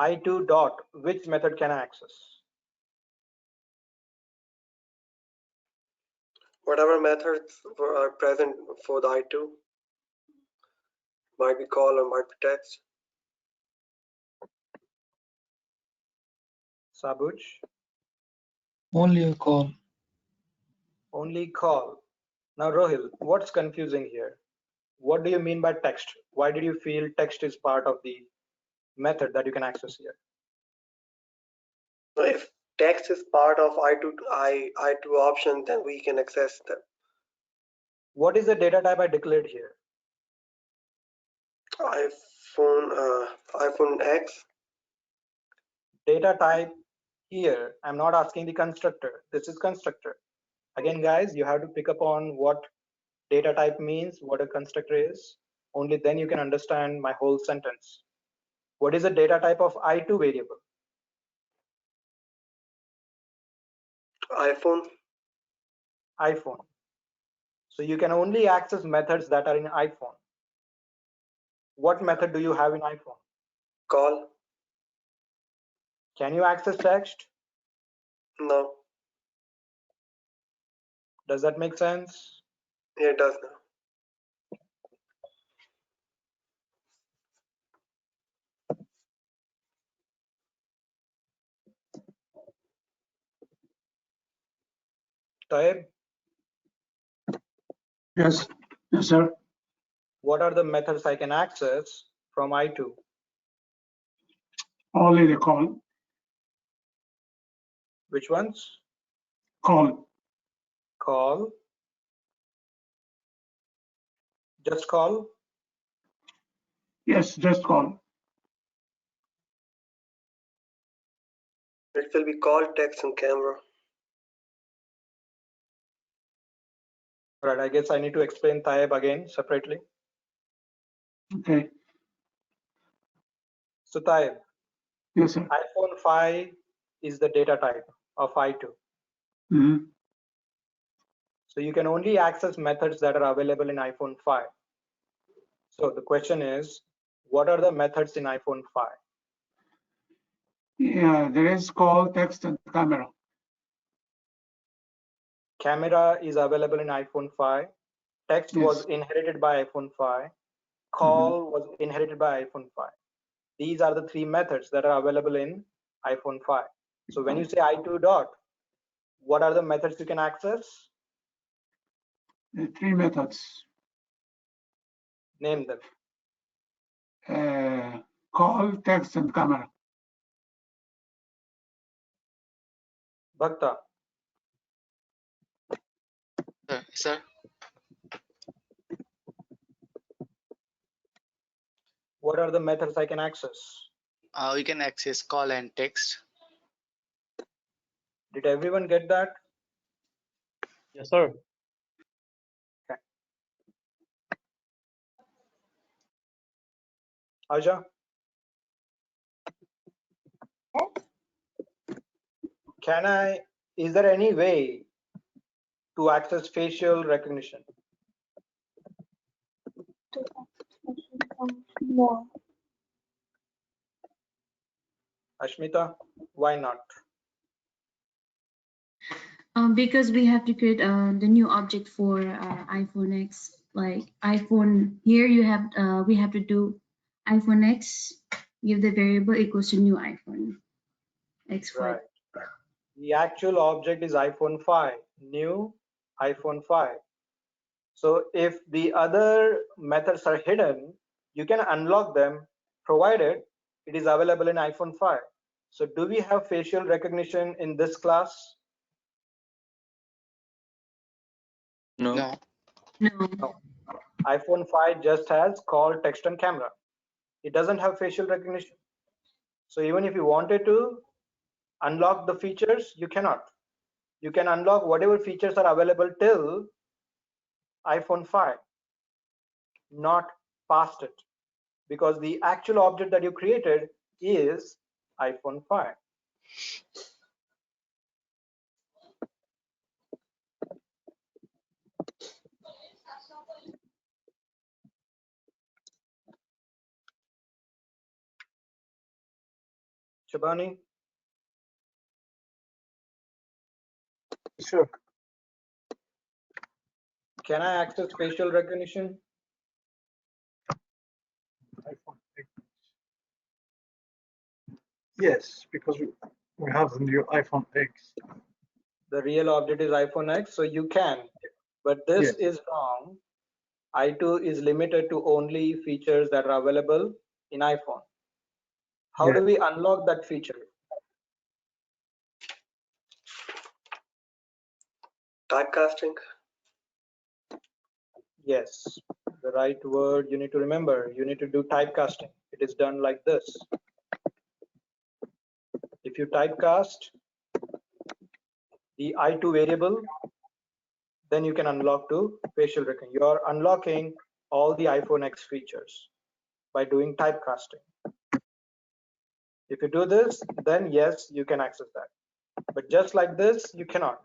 I2 dot, which method can I access? Whatever methods are present for the I2, might be call or might be text. Sabuj? Only a call. Only call. Now Rohil, what's confusing here? What do you mean by text? Why did you feel text is part of the method that you can access here? So if text is part of I2 option, then we can access them. What is the data type I declared here? iPhone X. Data type here, I'm not asking the constructor. This is constructor. Again, guys, you have to pick up on what data type means, what a constructor is. Only then you can understand my whole sentence. What is the data type of I2 variable? iPhone. So you can only access methods that are in iPhone. What method do you have in iPhone? Call. Can you access text? No. Does that make sense? Yeah, it does now. Taib? Yes, yes, sir. What are the methods I can access from I2? Only the call. Which ones? Call. Call. Just call. Yes, just call. It will be call, text, and camera. Right, I guess I need to explain Taib again separately. Okay. So Taib, Yes, sir. iPhone 5 is the data type of I2. Mm-hmm. So you can only access methods that are available in iPhone 5. So the question is, what are the methods in iPhone 5? Yeah, there is call, text, and camera. Camera is available in iPhone 5. Text was Yes. inherited by iPhone 5. Call was inherited by iPhone 5. These are the three methods that are available in iPhone 5. So when you say I2 dot, what are the methods you can access? The three methods. Name them. Call, text, and camera. Bhakta. Sir, What are the methods I can access? we can access call and text. Did everyone get that? Yes, sir. Okay. Aja? Is there any way to access facial recognition? No. Ashmita, why not? Because we have to create the new object for iPhone X. Like iPhone, here you have we have to do iPhone X, give the variable equals to new iPhone X5. Right. The actual object is iPhone 5, new iPhone 5. So if the other methods are hidden, you can unlock them provided it is available in iPhone 5. So do we have facial recognition in this class? No. No. No. iPhone 5 just has call, text, and camera. It doesn't have facial recognition. So even if you wanted to unlock the features, you cannot. You can unlock whatever features are available till iPhone 5, not past it, because the actual object that you created is iPhone 5. Shabani? Sure. Can I access facial recognition? iPhone X. Yes, because we have the new iPhone X. The real object is iPhone X, so you can, but this Yes. is wrong. I2 is limited to only features that are available in iPhone. How do we unlock that feature? Typecasting. Yes, the right word you need to remember. You need to do typecasting. It is done like this. If you typecast the I2 variable, then you can unlock to facial recognition. You are unlocking all the iPhone X features by doing typecasting. If you do this, then yes, you can access that. But just like this, you cannot.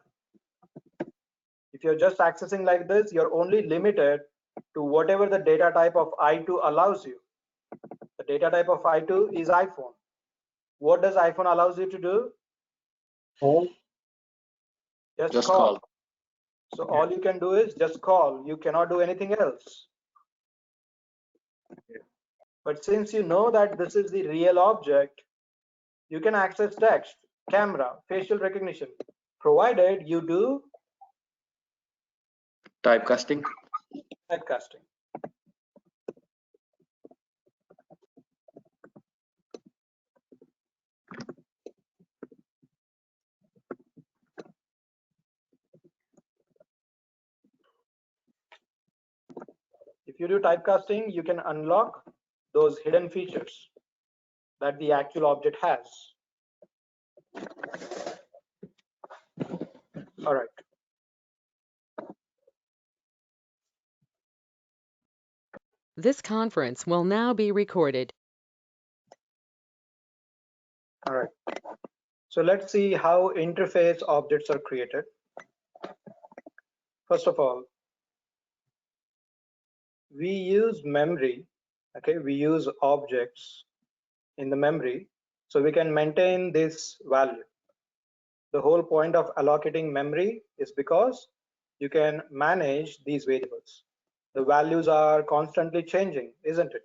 If you're just accessing like this, you're only limited to whatever the data type of I2 allows you. The data type of I2 is iPhone. What does iPhone allows you to do? Call. Just call. Call. So all you can do is just call. You cannot do anything else. But since you know that this is the real object, you can access text, camera, facial recognition, provided you do Typecasting. typecasting. If you do typecasting, you can unlock those hidden features that the actual object has. All right. This conference will now be recorded. All right. So let's see how interface objects are created. First of all, we use memory. Okay, we use objects in the memory so we can maintain this value. The whole point of allocating memory is because you can manage these variables. The values are constantly changing, isn't it?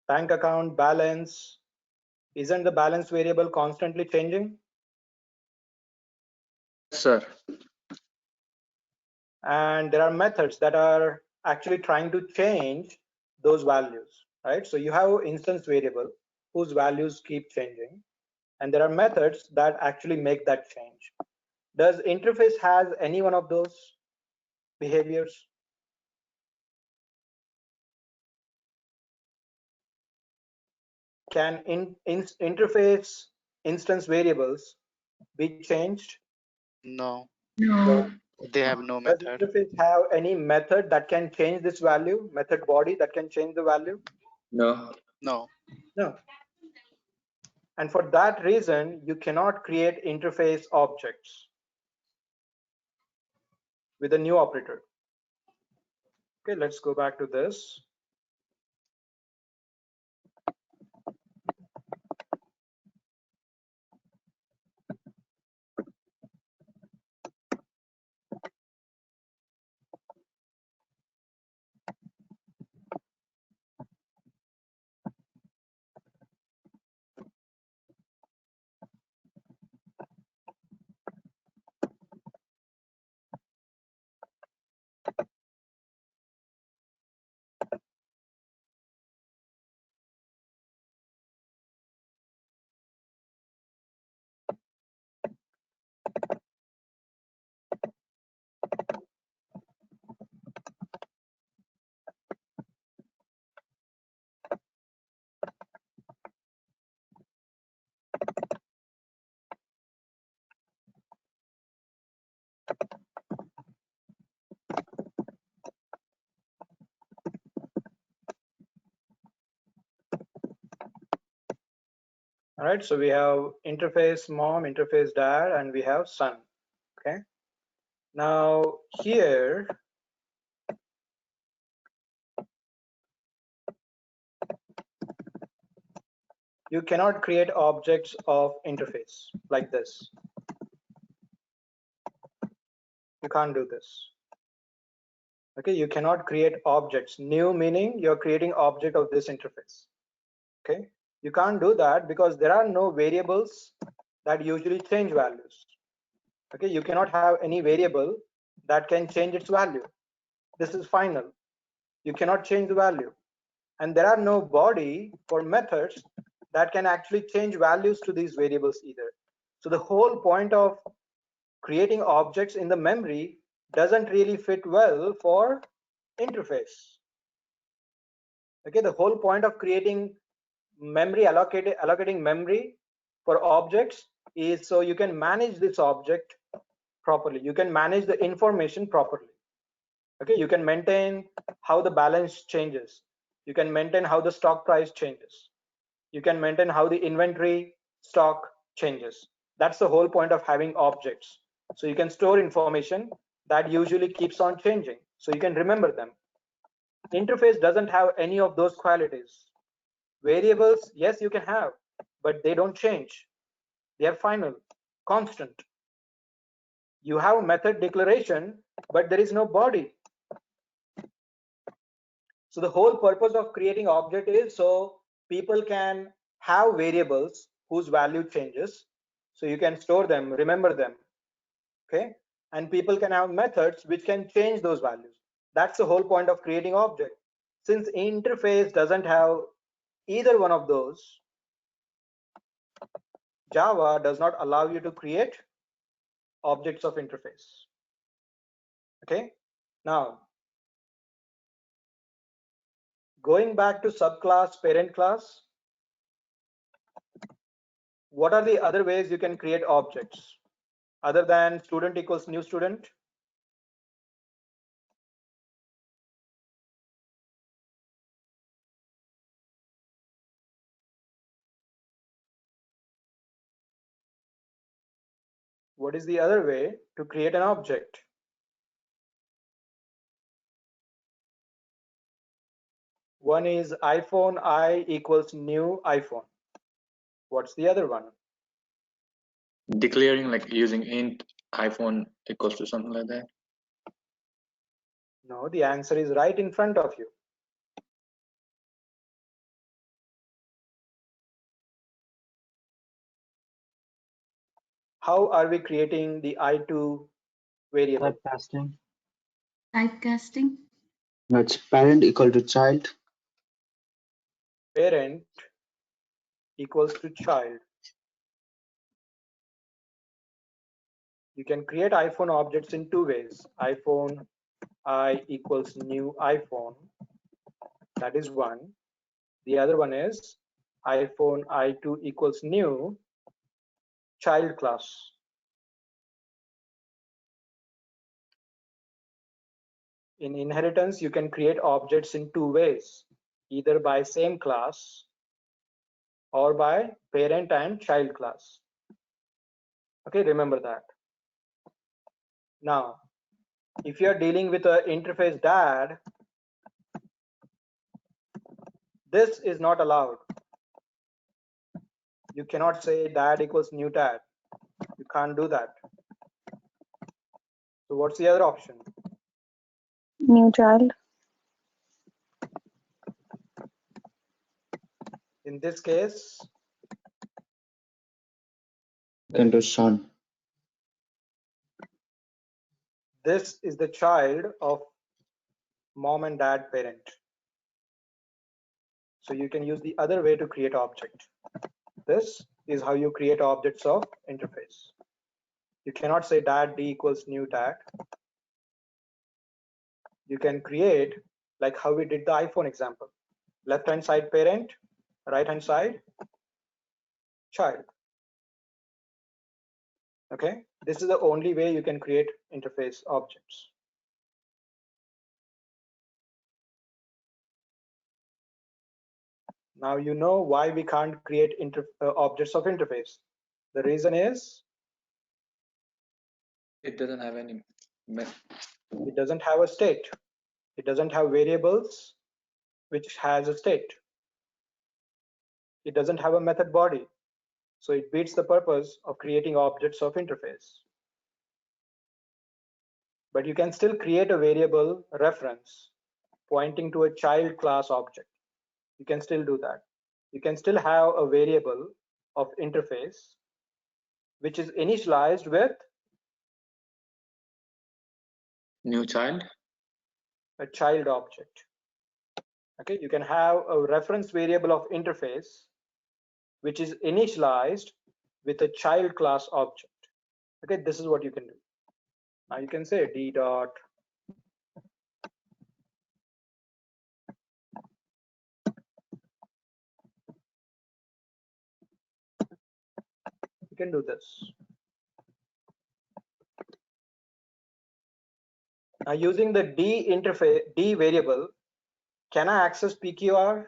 Bank account balance, isn't the balance variable constantly changing? Yes, sir. And there are methods that are actually trying to change those values, right? So you have instance variable whose values keep changing, and there are methods that actually make that change. Does interface has any one of those behaviors? Can interface instance variables be changed? No. No. They have no Does method. interface have any method that can change this value, method body that can change the value? No. No. No. And for that reason, you cannot create interface objects with a new operator. Okay, let's go back to this. All right, so we have interface mom, interface dad, and we have son. Okay. Now here, you cannot create objects of interface like this. You can't do this. Okay, you cannot create objects. New meaning you're creating object of this interface. Okay, you can't do that because there are no variables that usually change values. Okay, you cannot have any variable that can change its value. This is final. You cannot change the value. And there are no body for methods that can actually change values to these variables either. So the whole point of creating objects in the memory doesn't really fit well for interface. Okay, the whole point of creating memory allocating memory for objects is so you can manage this object properly. You can manage the information properly. Okay, you can maintain how the balance changes. You can maintain how the stock price changes. You can maintain how the inventory stock changes. That's the whole point of having objects. So you can store information that usually keeps on changing. So you can remember them. Interface doesn't have any of those qualities. Variables, yes, you can have, but they don't change. They are final, constant. You have method declaration, but there is no body. So the whole purpose of creating object is so people can have variables whose value changes. So you can store them, remember them. Okay, and people can have methods which can change those values. That's the whole point of creating object. Since interface doesn't have either one of those, Java does not allow you to create objects of interface. Okay, now going back to subclass parent class, what are the other ways you can create objects other than student equals new student? What is the other way to create an object? One is iPhone I equals new iPhone. What's the other one? Declaring like using int iPhone equals to something like that. No, the answer is right in front of you. How are we creating the I2 variable? Typecasting. Typecasting. No, it's parent equal to child. Parent equals to child. You can create iPhone objects in two ways. iPhone I equals new iPhone. That is one. The other one is iPhone I2 equals new child class. In inheritance, you can create objects in two ways, either by same class or by parent and child class. Okay, remember that. Now, if you're dealing with an interface dad, this is not allowed. You cannot say dad equals new dad. You can't do that. So what's the other option? New child. In this case, Can do son. this is the child of mom and dad parent. So you can use the other way to create object. This is how you create objects of interface. You cannot say dad d equals new dad. You can create like how we did the iPhone example. Left hand side parent, right hand side child. Okay, this is the only way you can create interface objects. Now you know why we can't create objects of interface. The reason is It doesn't have any it doesn't have a state. It doesn't have variables which has a state. It doesn't have a method body. So it beats the purpose of creating objects of interface. But you can still create a variable reference pointing to a child class object. You can still do that. You can still have a variable of interface which is initialized with new child. a child object. Okay, you can have a reference variable of interface which is initialized with a child class object. Okay, this is what you can do. Now you can say d dot you can do this. Now using the d variable, can I access PQR?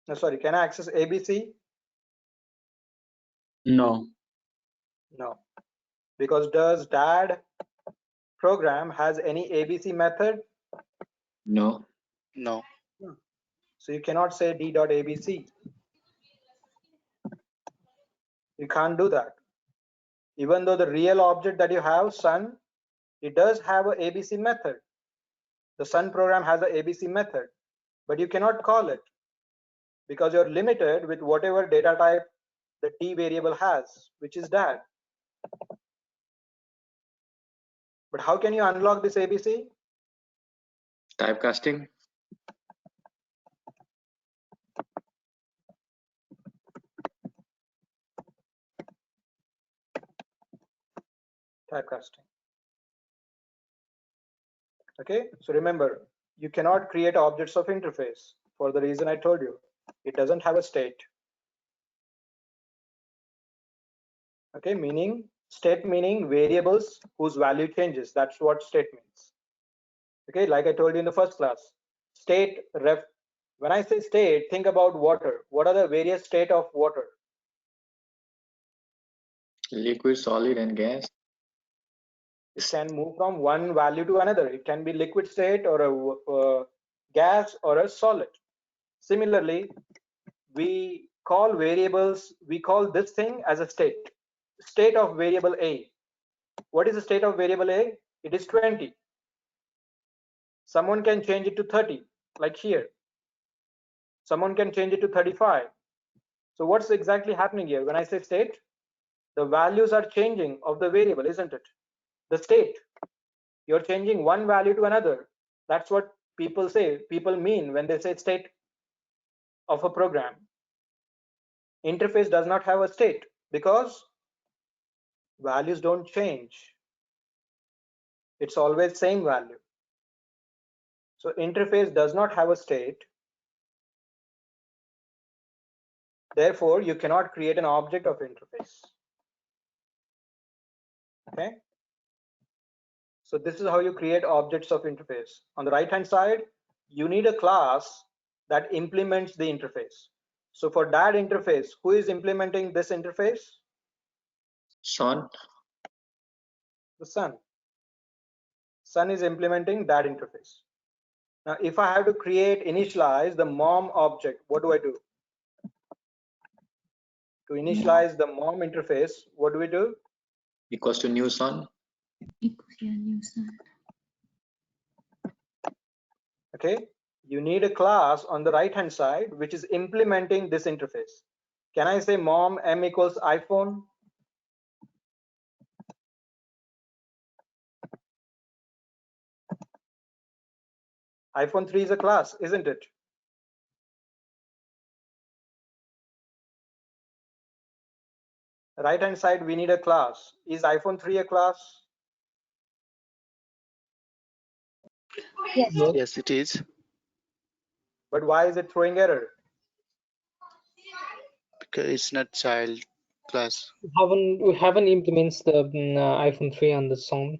No, sorry, can I access ABC? No. No, because does dad program has any ABC method? No. No. So you cannot say d.abc. You can't do that. Even though the real object that you have, sun, it does have a ABC method. The sun program has a ABC method, but you cannot call it because you're limited with whatever data type the d variable has, which is dad. But how can you unlock this ABC? Typecasting. Typecasting. Okay, so remember, you cannot create objects of interface for the reason I told you. It doesn't have a state. Okay, meaning state meaning variables whose value changes. That's what state means. Okay, like I told you in the first class, state ref. When I say state, think about water. What are the various state of water? Liquid, solid, and gas. It can move from one value to another. It can be liquid state or a gas or a solid. Similarly, we call variables, we call this thing as a state. State of variable A. What is the state of variable A? It is 20. Someone can change it to 30, like here. Someone can change it to 35. So what's exactly happening here? When I say state, the values are changing of the variable, isn't it? The state. You're changing one value to another. That's what people say, people mean when they say state of a program. Interface does not have a state because values don't change. It's always same value. So interface does not have a state. Therefore, you cannot create an object of interface. Okay. So this is how you create objects of interface. On the right hand side, you need a class that implements the interface. So for that interface, who is implementing this interface? Sun. The sun. Sun is implementing that interface. Now, if I have to create initialize the mom object, what do I do? To initialize the mom interface, what do we do? Equals to new sun. Equals to new sun. Okay, you need a class on the right hand side which is implementing this interface. Can I say mom m equals iPhone? iPhone 3 is a class, isn't it? Right hand side, we need a class. Is iPhone 3 a class? Yes. Yes, it is. But why is it throwing error? Because it's not child class. We haven't implements the iPhone 3 on the song.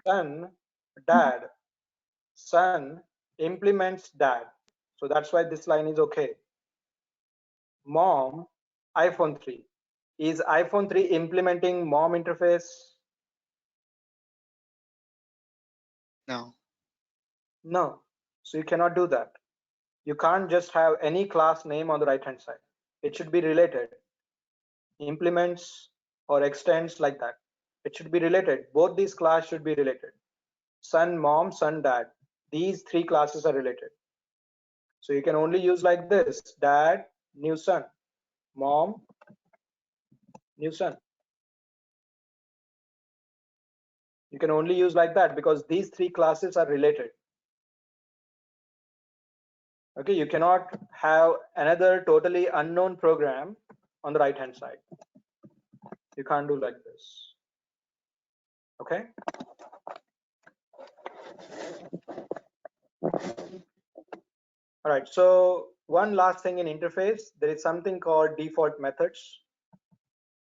Son, dad, son implements dad. So that's why this line is okay. Mom, iPhone 3. Is iPhone 3 implementing mom interface? No. No. So you cannot do that. You can't just have any class name on the right hand side. It should be related. Implements or extends like that. It should be related. Both these classes should be related. Son, mom, son, dad. These three classes are related. So you can only use like this: dad, new son, mom, new son. You can only use like that because these three classes are related. Okay, you cannot have another totally unknown program on the right hand side. You can't do like this. Okay. All right, so one last thing in interface, there is something called default methods.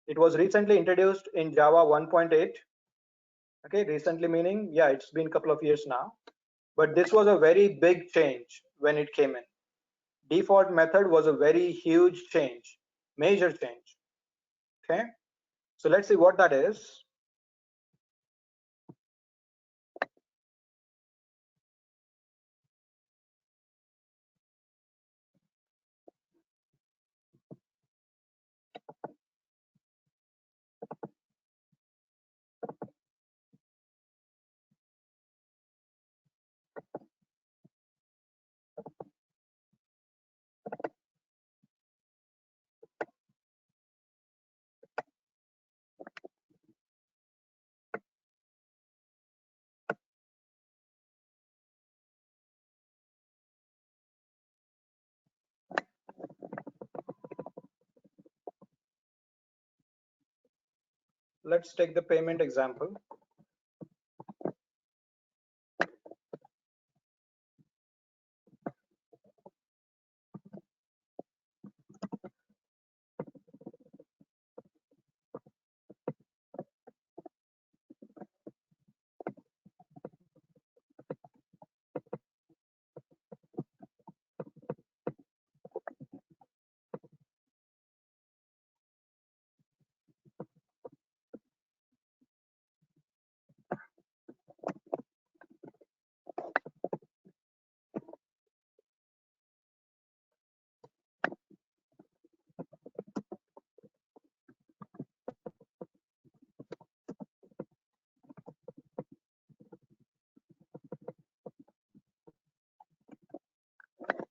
It was recently introduced in Java 1.8. Okay, recently meaning, yeah, it's been a couple of years now, but this was a very big change when it came in. Default method was a very huge change, major change. Okay, so let's see what that is. Let's take the payment example.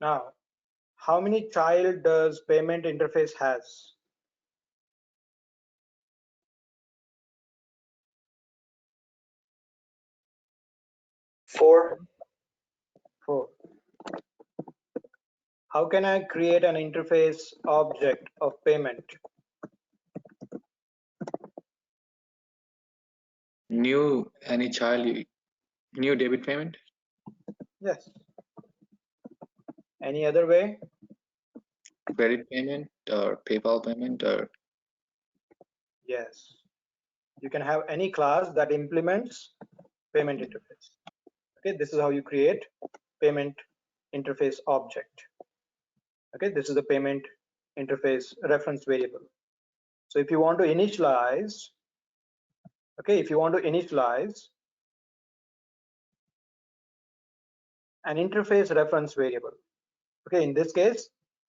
Now, how many child does payment interface has? 4. 4. How can I create an interface object of payment? New new debit payment. Yes. Any other way? Credit payment or PayPal payment or Yes. You can have any class that implements payment interface. Okay, this is how you create payment interface object. Okay, this is the payment interface reference variable. So if you want to initialize, okay, if you want to initialize an interface reference variable, okay, in this case,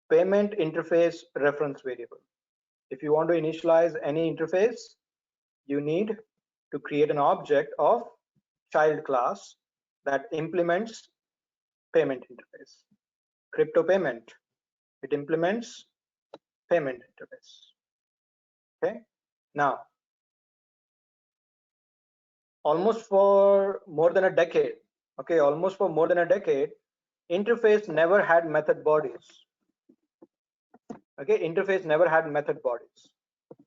payment interface reference variable. If you want to initialize any interface, you need to create an object of child class that implements payment interface. Crypto payment, it implements payment interface. Okay, now almost for more than a decade, okay, almost for more than a decade, interface never had method bodies. Okay, interface never had method bodies.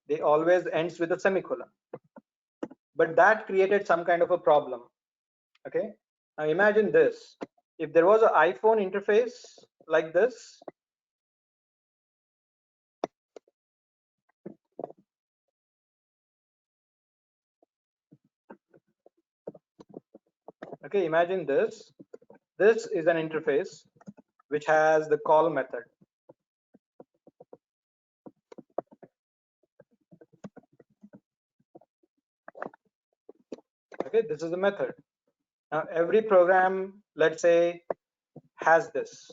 They always ends with a semicolon. But that created some kind of a problem. Okay, now imagine this: if there was an iPhone interface like this, okay, imagine this This is an interface which has the call method. Okay, this is the method. Now every program, let's say, has this.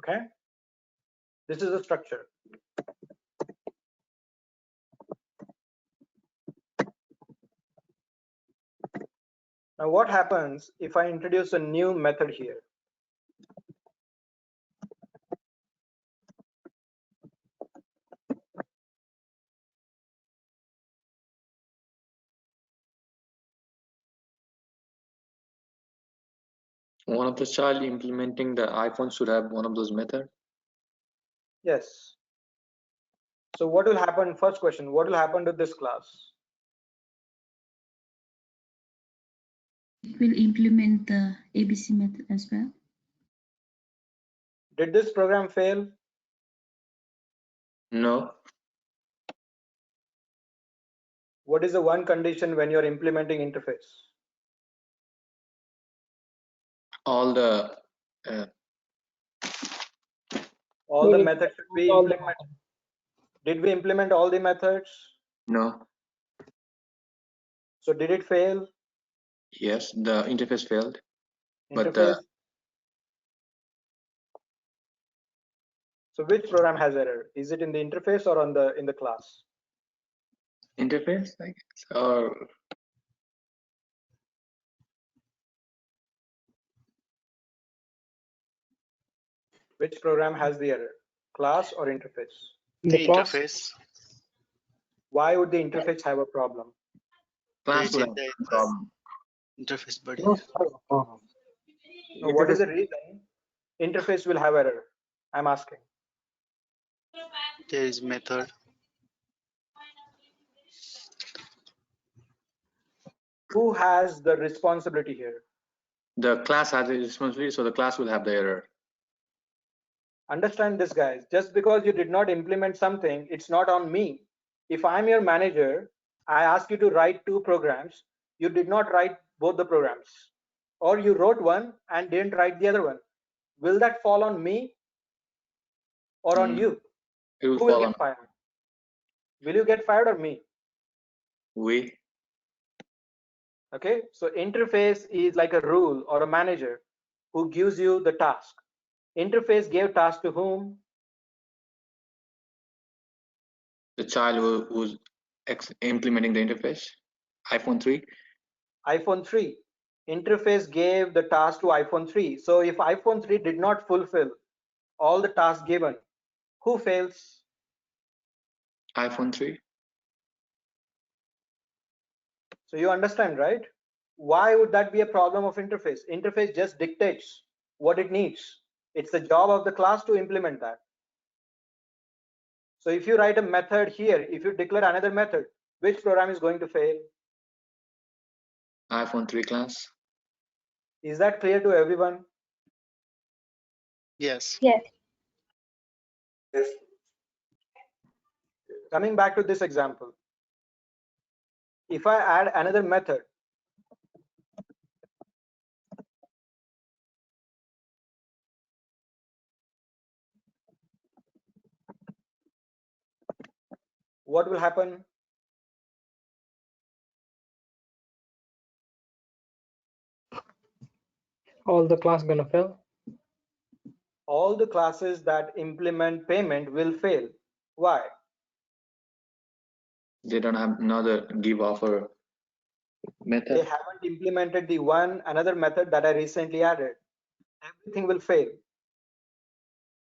Okay, this is the structure. Now what happens if I introduce a new method here? One of the child implementing the iPhone should have one of those methods. Yes. So what will happen? First question, what will happen to this class? It will implement the ABC method as well. Did this program fail? No. What is the one condition when you're implementing interface? All the methods should be implemented. Did we implement all the methods? no. So did it fail? Yes, the interface failed. Interface. So which program has error? Is it in the interface or in the class? Interface, I guess, or Which program has the error? Class or interface? The interface. Why would the interface have a problem? class Page would in have the a problem. interface body. Now, what is the reason interface will have error? I'm asking. There is method. Who has the responsibility here? The class has a responsibility, so the class will have the error. Understand this, guys. Just because you did not implement something, it's not on me. If I'm your manager, I ask you to write 2 programs. You did not write both the programs, or you wrote one and didn't write the other one. Will that fall on me or on you? It will Who will fall on get fired? Will you get fired or me? we. Okay, so interface is like a rule or a manager who gives you the task. Interface gave task to whom? The child who's implementing the interface. iPhone 3. iPhone 3. Interface gave the task to iPhone 3. So if iPhone 3 did not fulfill all the tasks given, who fails? iPhone 3. So you understand, right? Why would that be a problem of interface? Interface just dictates what it needs. It's the job of the class to implement that. So if you write a method here, if you declare another method, which program is going to fail? iPhone 3 class. Is that clear to everyone? Yes. Yes. Yes. Coming back to this example, if I add another method, what will happen? All the class gonna fail. All the classes that implement payment will fail. Why? They don't have another give offer method. They haven't implemented the another method that I recently added. Everything will fail.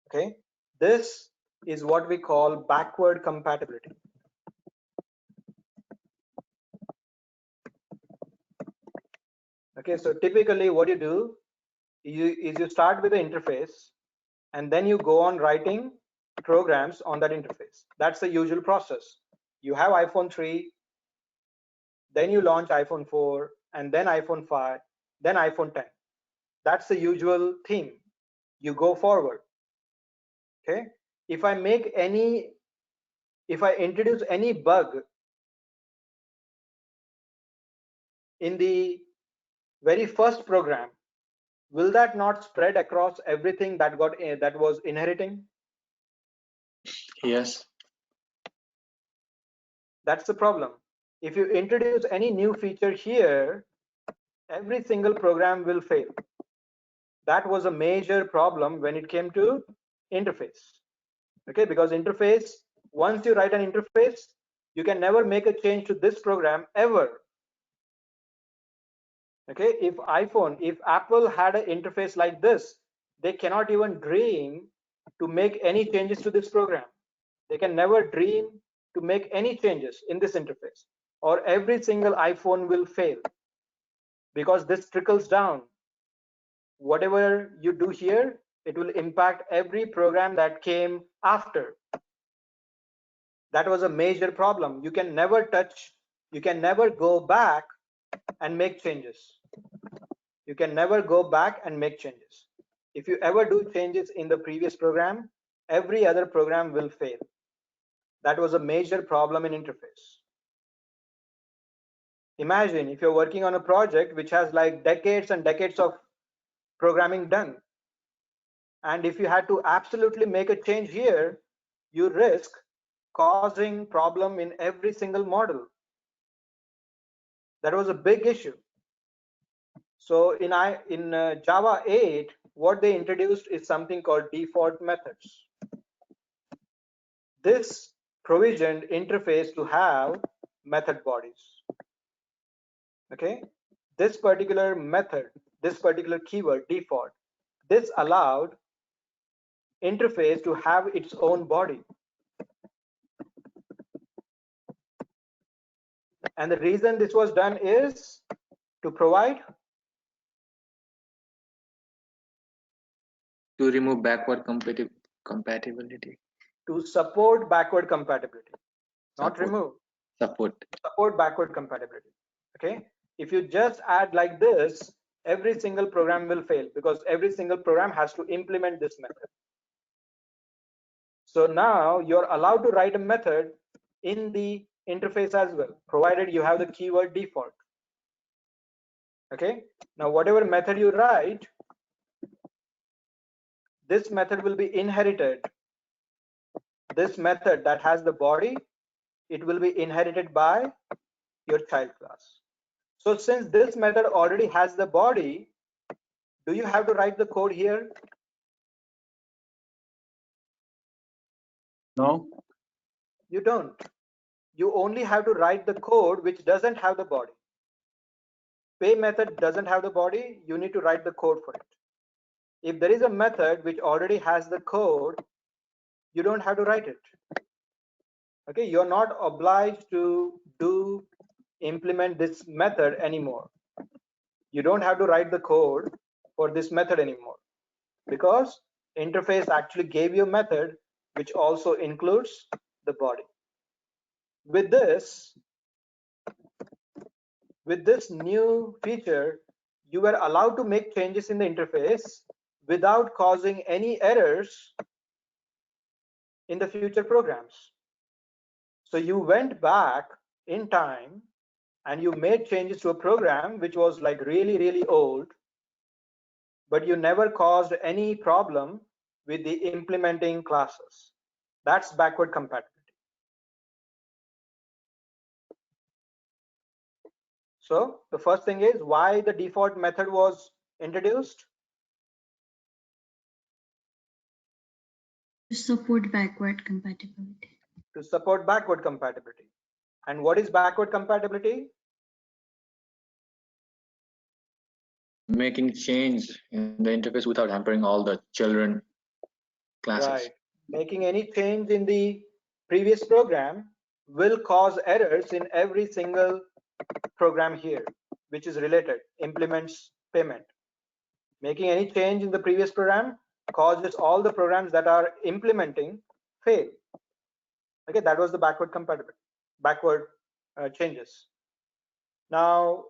Okay, this is what we call backward compatibility. Okay, so typically what you do is you start with the interface and then you go on writing programs on that interface. That's the usual process. You have iPhone 3, then you launch iPhone 4, and then iPhone 5, then iPhone 10. That's the usual theme. You go forward. Okay, if I introduce any bug in the very first program, will that not spread across everything that was inheriting? Yes. That's the problem. If you introduce any new feature here, every single program will fail. That was a major problem when it came to interface. Okay, because interface, once you write an interface, you can never make a change to this program ever. Okay, if Apple had an interface like this, they cannot even dream to make any changes to this program. They can never dream to make any changes in this interface, or every single iPhone will fail, because this trickles down. Whatever you do here, it will impact every program that came after. That was a major problem. You can never go back and make changes. You can never go back and make changes. If you ever do changes in the previous program, every other program will fail. That was a major problem in interface. Imagine if you're working on a project which has like decades and decades of programming done, and if you had to absolutely make a change here, you risk causing problem in every single model. That was a big issue. So in Java 8, what they introduced is something called default methods. This provisioned interface to have method bodies. Okay, this particular method, this particular keyword default, this allowed interface to have its own body. And the reason this was done is to provide, To remove backward compatibility. to support backward compatibility, not Support. remove. Support Backward compatibility. Okay, if you just add like this, every single program will fail, because every single program has to implement this method. So now you're allowed to write a method in the interface as well, provided you have the keyword default. Okay, now whatever method you write, this method will be inherited. This method that has the body, it will be inherited by your child class. So since this method already has the body, do you have to write the code here? No. You don't. You only have to write the code which doesn't have the body. Pay method doesn't have the body, you need to write the code for it. If there is a method which already has the code, you don't have to write it. Okay, you're not obliged to implement this method anymore. You don't have to write the code for this method anymore, because interface actually gave you a method which also includes the body. With this new feature, you were allowed to make changes in the interface without causing any errors in the future programs. So you went back in time and you made changes to a program which was like really old, but you never caused any problem with the implementing classes. That's backward compatibility. So the first thing is why the default method was introduced. To support backward compatibility. To support backward compatibility. And what is backward compatibility? Making change in the interface without hampering all the children classes. Right. Making any change in the previous program will cause errors in every single program here, which is related, implements payment. Making any change in the previous program causes all the programs that are implementing fail. Okay, that was the backward compatibility, backward changes. Now,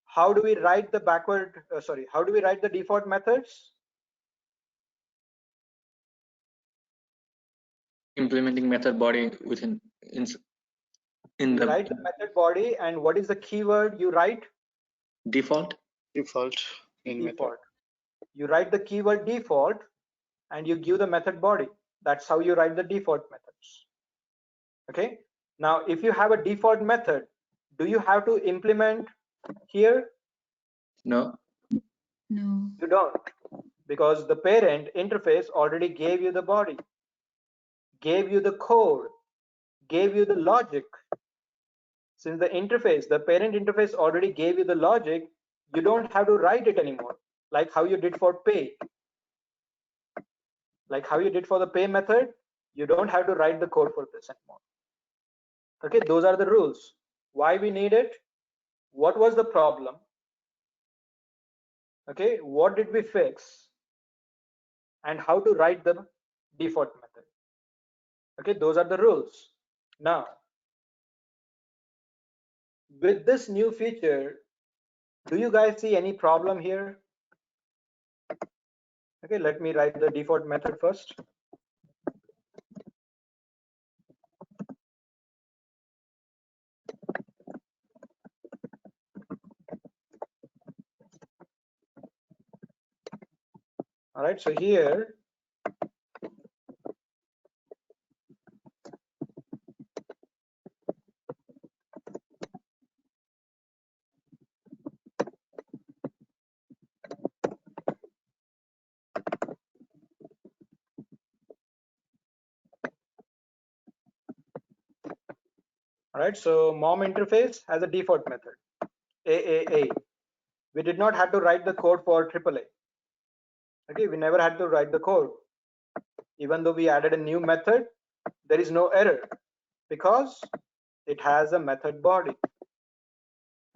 how do we write the how do we write the default methods? implementing method body within in You the write the method body, and what is the keyword you write? default. Default in method. Default. You write the keyword default, and you give the method body. That's how you write the default methods. Okay. Now, if you have a default method, do you have to implement here? No. No. You don't, because the parent interface already gave you the body, gave you the code, gave you the logic. Since the interface, the parent interface already gave you the logic, you don't have to write it anymore, like how you did for pay. Like how you did for the pay method, you don't have to write the code for this anymore. Okay, those are the rules. Why we need it? What was the problem? Okay, what did we fix? And how to write the default method. Okay, those are the rules. Now, with this new feature, do you guys see any problem here? Okay, let me write the default method first. All right, so here, all right, so mom interface has a default method, AAA. We did not have to write the code for AAA. Okay, we never had to write the code. Even though we added a new method, there is no error because it has a method body.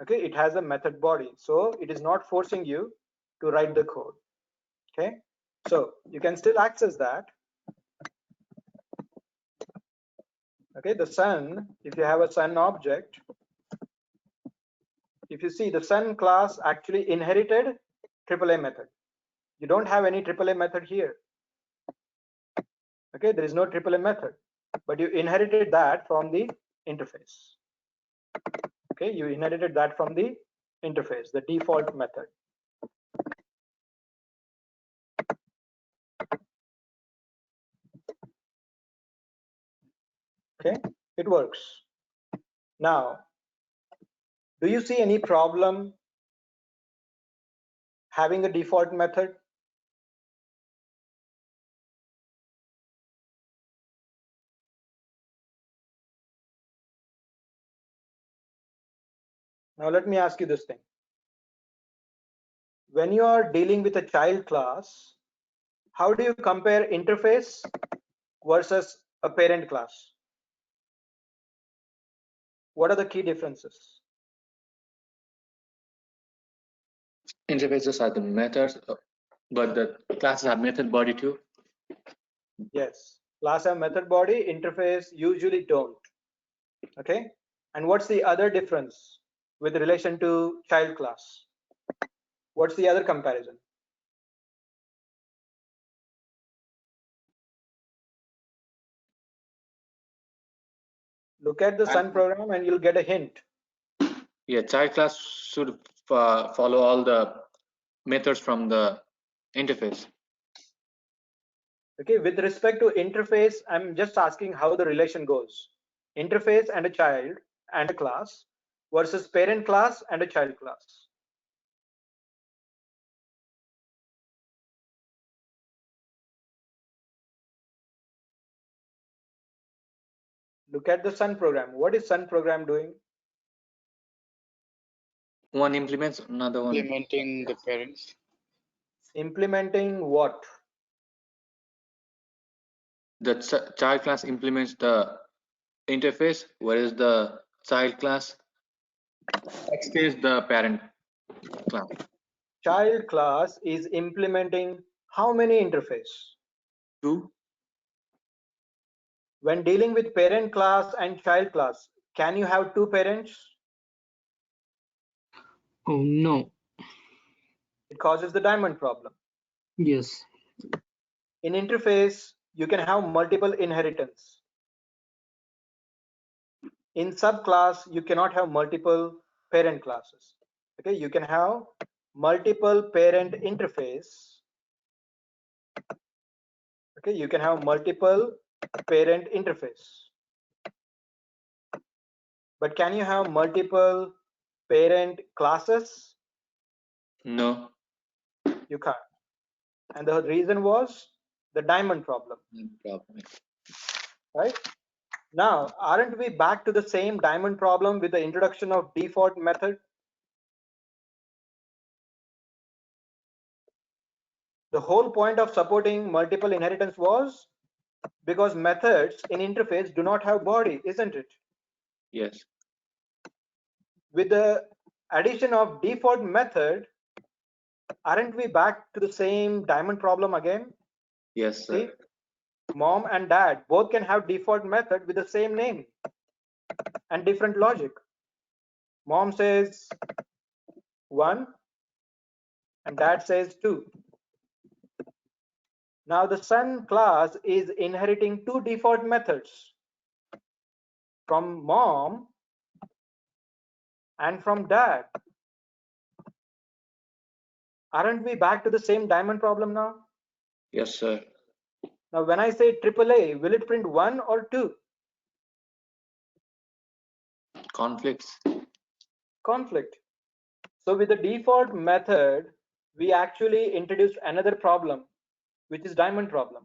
Okay, it has a method body, so it is not forcing you to write the code. Okay, so you can still access that. Okay, the son, if you have a son object, if you see the son class actually inherited AAA method. You don't have any AAA method here. Okay, there is no AAA method, but you inherited that from the interface. Okay, you inherited that from the interface, the default method. Okay, it works. Now, do you see any problem having a default method? Now let me ask you this thing. When you are dealing with a child class, how do you compare interface versus a parent class? What are the key differences? Interfaces are the methods, but the classes have method body too. Yes, class have method body, interface usually don't. Okay, and what's the other difference with relation to child class? What's the other comparison? Look at the Sun program and you'll get a hint. Yeah, child class should follow all the methods from the interface. Okay, with respect to interface, I'm just asking how the relation goes. Interface and a child and a class versus parent class and a child class. Look at the Sun program. What is Sun program doing? One implements, another one. Implementing the parents. Implementing what? The child class implements the interface, whereas the child class extends the parent class. Child class is implementing how many interface? 2. When dealing with parent class and child class, can you have two parents? Oh, no. It causes the diamond problem. Yes. In interface, you can have multiple inheritance. In subclass, you cannot have multiple parent classes. Okay, you can have multiple parent interface. Okay, you can have multiple parent interface. But can you have multiple parent classes? No. You can't. And the reason was the diamond problem. Right? Now, aren't we back to the same diamond problem with the introduction of default method? The whole point of supporting multiple inheritance was because methods in interface do not have body, isn't it? Yes. With the addition of default method, aren't we back to the same diamond problem again? Yes, sir. See, mom and dad both can have default method with the same name and different logic. Mom says 1 and dad says 2. Now the son class is inheriting 2 default methods from mom and from dad. Aren't we back to the same diamond problem now? Yes, sir. Now when I say AAA, will it print 1 or 2? Conflicts. Conflict. So with the default method, we actually introduced another problem, which is diamond problem.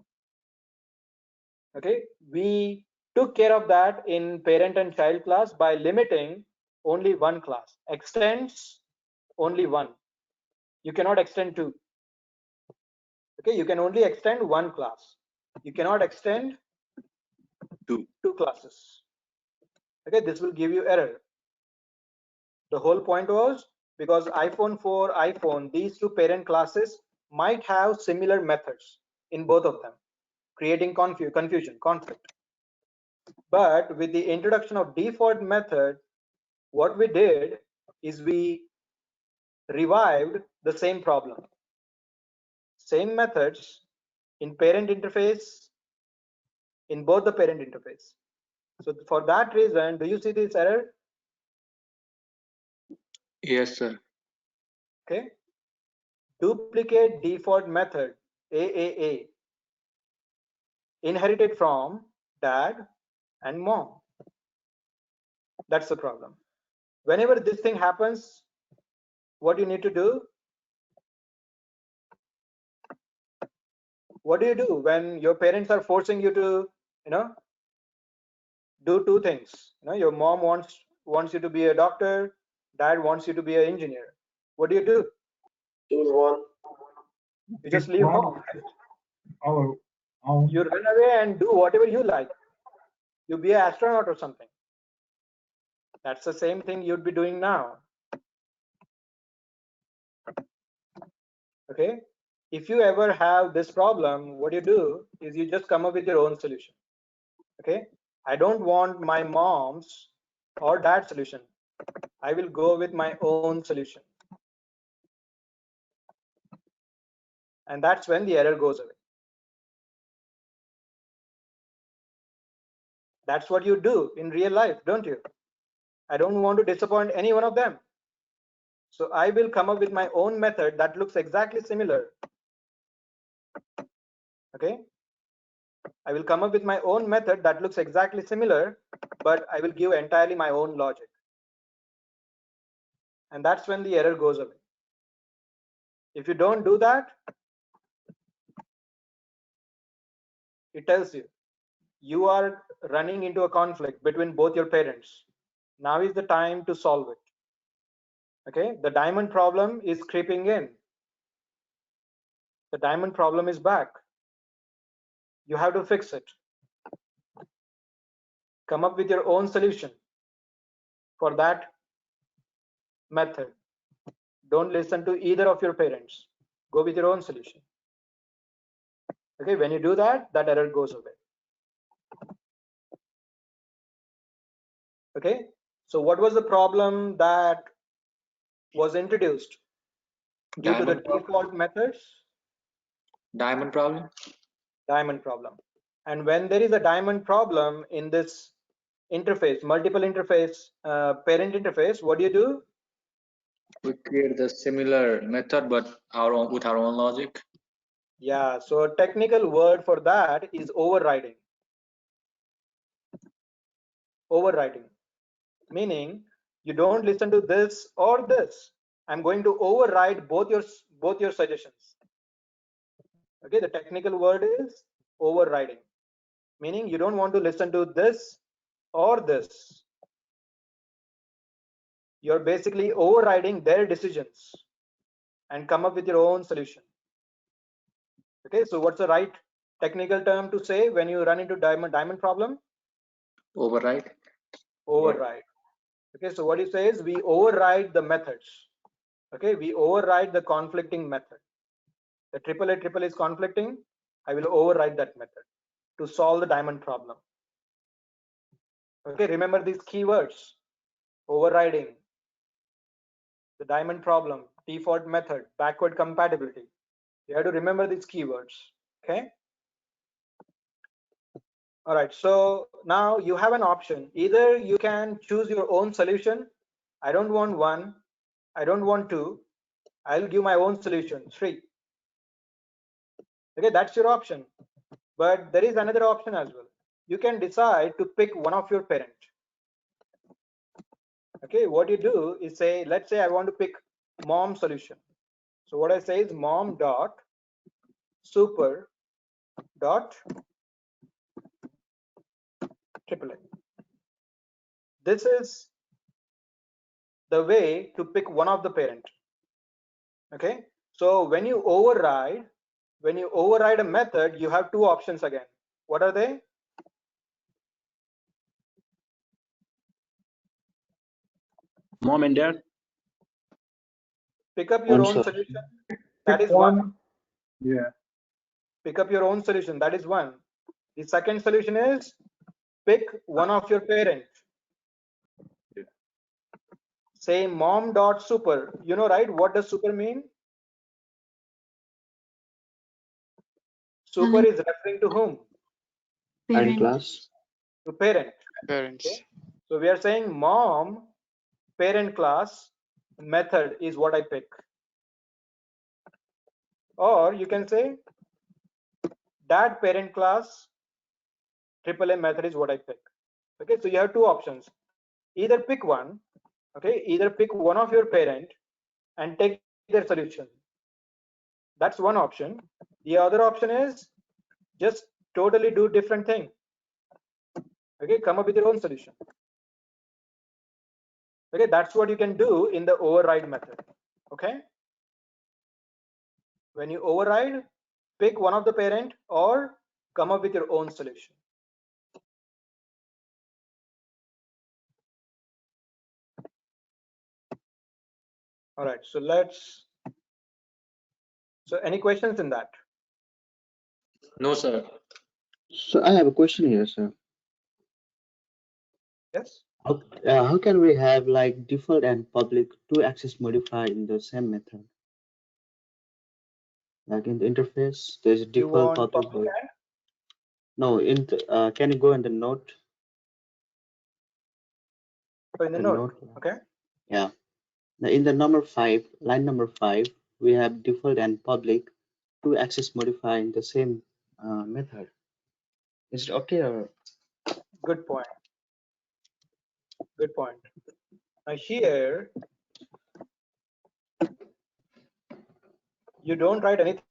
Okay, we took care of that in parent and child class by limiting only one class. Extends only one. You cannot extend 2. Okay, you can only extend one class. You cannot extend two classes. Okay, this will give you error. The whole point was because iPhone 4, iPhone, these two parent classes might have similar methods in both of them, creating confusion, conflict. But with the introduction of default method, what we did is we revived the same problem. Same methods in parent interface, in both the parent interface. So for that reason, do you see this error? Yes, sir. Okay. Duplicate default method, AAA, inherited from dad and mom. That's the problem. Whenever this thing happens, what you need to do? What do you do when your parents are forcing you to, do two things? Your mom wants you to be a doctor, dad wants you to be an engineer. What do? Choose one. You just leave home. You run away and do whatever you like. You be an astronaut or something. That's the same thing you'd be doing now. Okay. If you ever have this problem, what you do is you just come up with your own solution. Okay. I don't want my mom's or dad's solution. I will go with my own solution. And that's when the error goes away. That's what you do in real life, don't you? I don't want to disappoint any one of them. So I will come up with my own method that looks exactly similar. Okay. I will come up with my own method that looks exactly similar, but I will give entirely my own logic. And that's when the error goes away. If you don't do that, it tells you you are running into a conflict between both your parents. Now is the time to solve it. Okay, the diamond problem is creeping in. The diamond problem is back. You have to fix it. Come up with your own solution for that method. Don't listen to either of your parents. Go with your own solution. Okay, when you do that, that error goes away. Okay, so what was the problem that was introduced due to the default methods? Diamond problem. Diamond problem. And when there is a diamond problem in this interface, multiple interface, parent interface, what do? We create the similar method, but with our own logic. Yeah, so a technical word for that is overriding. Overriding, meaning you don't listen to this or this. I'm going to override both your suggestions. Okay, the technical word is overriding, meaning you don't want to listen to this or this. You're basically overriding their decisions and come up with your own solution. Okay, so what's the right technical term to say when you run into diamond problem? Override. Override. Okay, so what you say is we override the methods. Okay, we override the conflicting method. The triple is conflicting. I will override that method to solve the diamond problem. Okay, remember these keywords: overriding, the diamond problem, default method, backward compatibility. You have to remember these keywords. Okay. All right, so now you have an option. Either you can choose your own solution. I don't want 1, I don't want 2, I'll give my own solution, 3. Okay, that's your option. But there is another option as well. You can decide to pick one of your parent. Okay, what you do is say, let's say I want to pick mom solution. So what I say is mom dot super dot AAA. This is the way to pick one of the parent. Okay, so when you override a method, you have two options again. What are they? Mom and dad. Pick up your own solution. That is one. Yeah. Pick up your own solution. That is one. The second solution is pick one of your parent. Say mom dot super. You know, right? What does super mean? Super is referring to whom? Parent class. To parent. Parents. Okay? So we are saying mom parent class method is what I pick. Or you can say dad parent class AAA method is what I pick. Okay, so you have two options. Either pick one. Okay, either pick one of your parent and take their solution. That's one option. The other option is just totally do different thing. Okay, come up with your own solution. Okay, that's what you can do in the override method. Okay, when you override, pick one of the parent or come up with your own solution. All right, so any questions in that? No, sir. So I have a question here, sir. Yes. How can we have like default and public two access modifier in the same method? Like in the interface, there's a default public. No, can you go in the note? So in the note, okay. Yeah. Now in the line number 5, we have default and public two access modifier in the same method. Is it okay or? Good point. Good point. Now here, you don't write anything.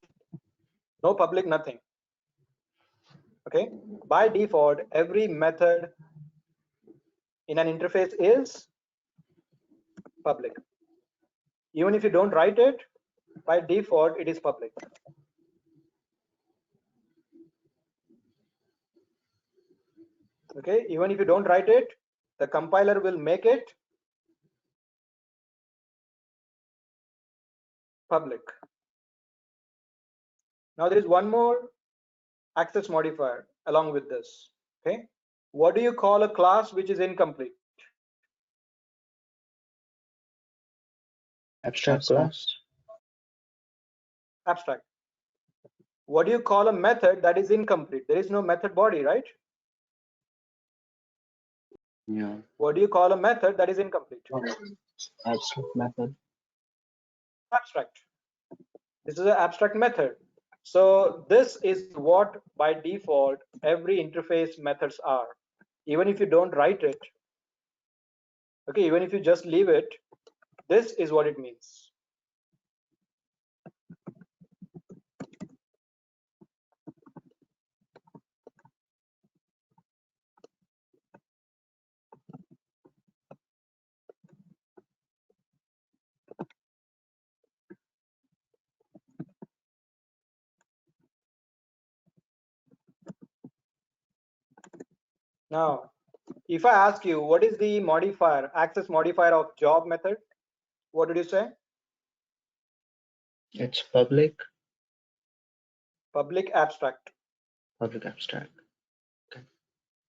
No public, nothing. Okay. By default, every method in an interface is public. Even if you don't write it, by default, it is public. Okay. Even if you don't write it, the compiler will make it public. Now there is one more access modifier along with this. Okay. What do you call a class which is incomplete? Abstract class. Abstract. What do you call a method that is incomplete? There is no method body, right? Yeah. What do you call a method that is incomplete? Abstract method. Abstract. This is an abstract method. So this is what by default every interface methods are. Even if you don't write it, okay, even if you just leave it, this is what it means. Now, if I ask you what is the modifier, access modifier of job method, what did you say? It's public. Public abstract. Public abstract. Okay.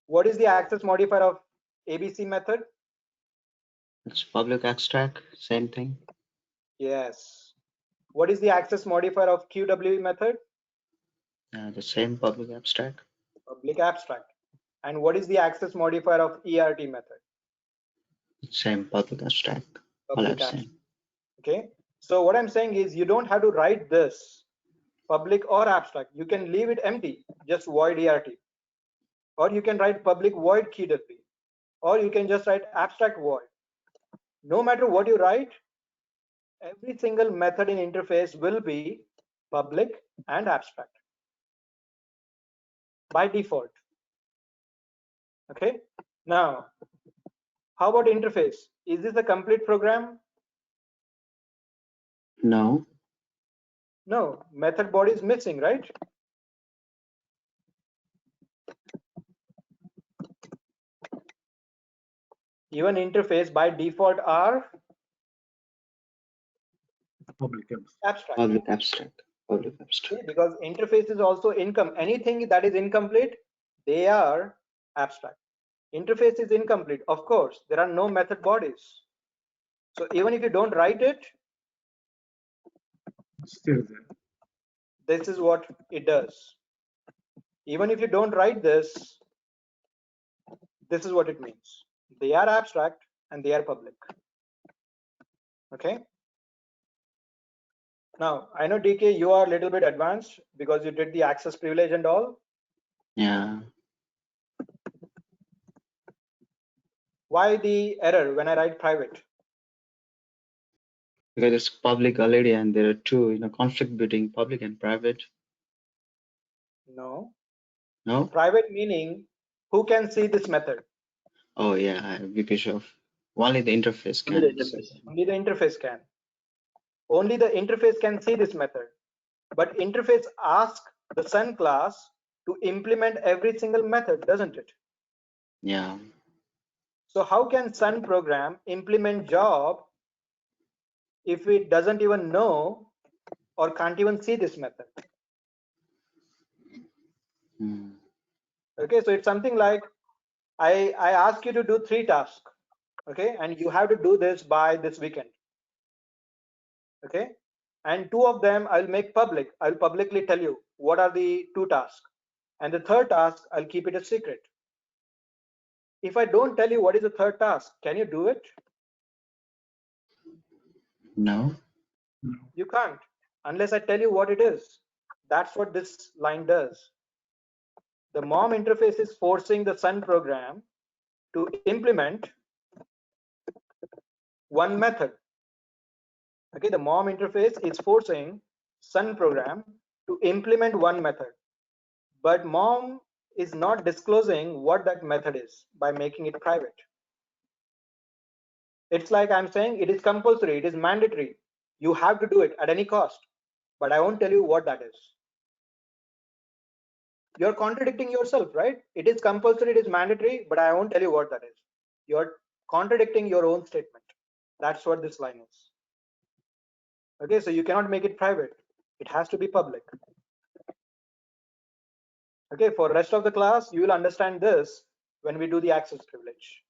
What is the access modifier of ABC method? It's public abstract. Same thing. Yes. What is the access modifier of QWE method? The same public abstract. Public abstract. And what is the access modifier of ERT method? Same public abstract. All Public are abstract. same. Okay. So what I'm saying is you don't have to write this public or abstract. You can leave it empty, just void ERT. Or you can write public void QWE. Or you can just write abstract void. No matter what you write, every single method in interface will be public and abstract by default. Okay. Now, how about interface? Is this a complete program? No. No, method body is missing, right? Even interface by default are Public abstract. Public abstract. Public abstract. Okay, because interface is also anything that is incomplete, they are abstract. Interface is incomplete, of course, there are no method bodies. So even if you don't write it, still there. this is what it does. Even if you don't write this, this is what it means. They are abstract and they are public. Okay. Now, I know DK, you are a little bit advanced because you did the access privilege and all. Yeah. Why the error when I write private? Because it's public already, and there are two, conflict between public and private. No. No. Private meaning who can see this method? Oh yeah, because of only the interface can. Only the interface can. Only the interface can see this method. But interface asks the Sun class to implement every single method, doesn't it? Yeah. So how can Sun program implement job if it doesn't even know or can't even see this method? Okay, so it's something like I ask you to do 3 tasks, okay, and you have to do this by this weekend, okay, and 2 of them I'll make public. I'll publicly tell you what are the 2 tasks, and the 3rd task I'll keep it a secret. If I don't tell you what is the 3rd task, can you do it? No. You can't unless I tell you what it is. That's what this line does. The mom interface is forcing the Sun program to implement one method. Okay, the mom interface is forcing Sun program to implement one method, but mom is not disclosing what that method is by making it private. It's like I'm saying it is compulsory, it is mandatory. You have to do it at any cost, but I won't tell you what that is. You're contradicting yourself, right? It is compulsory, it is mandatory, but I won't tell you what that is. You're contradicting your own statement. That's what this line is. Okay, so you cannot make it private. It has to be public. Okay, for rest of the class, you will understand this when we do the access privilege.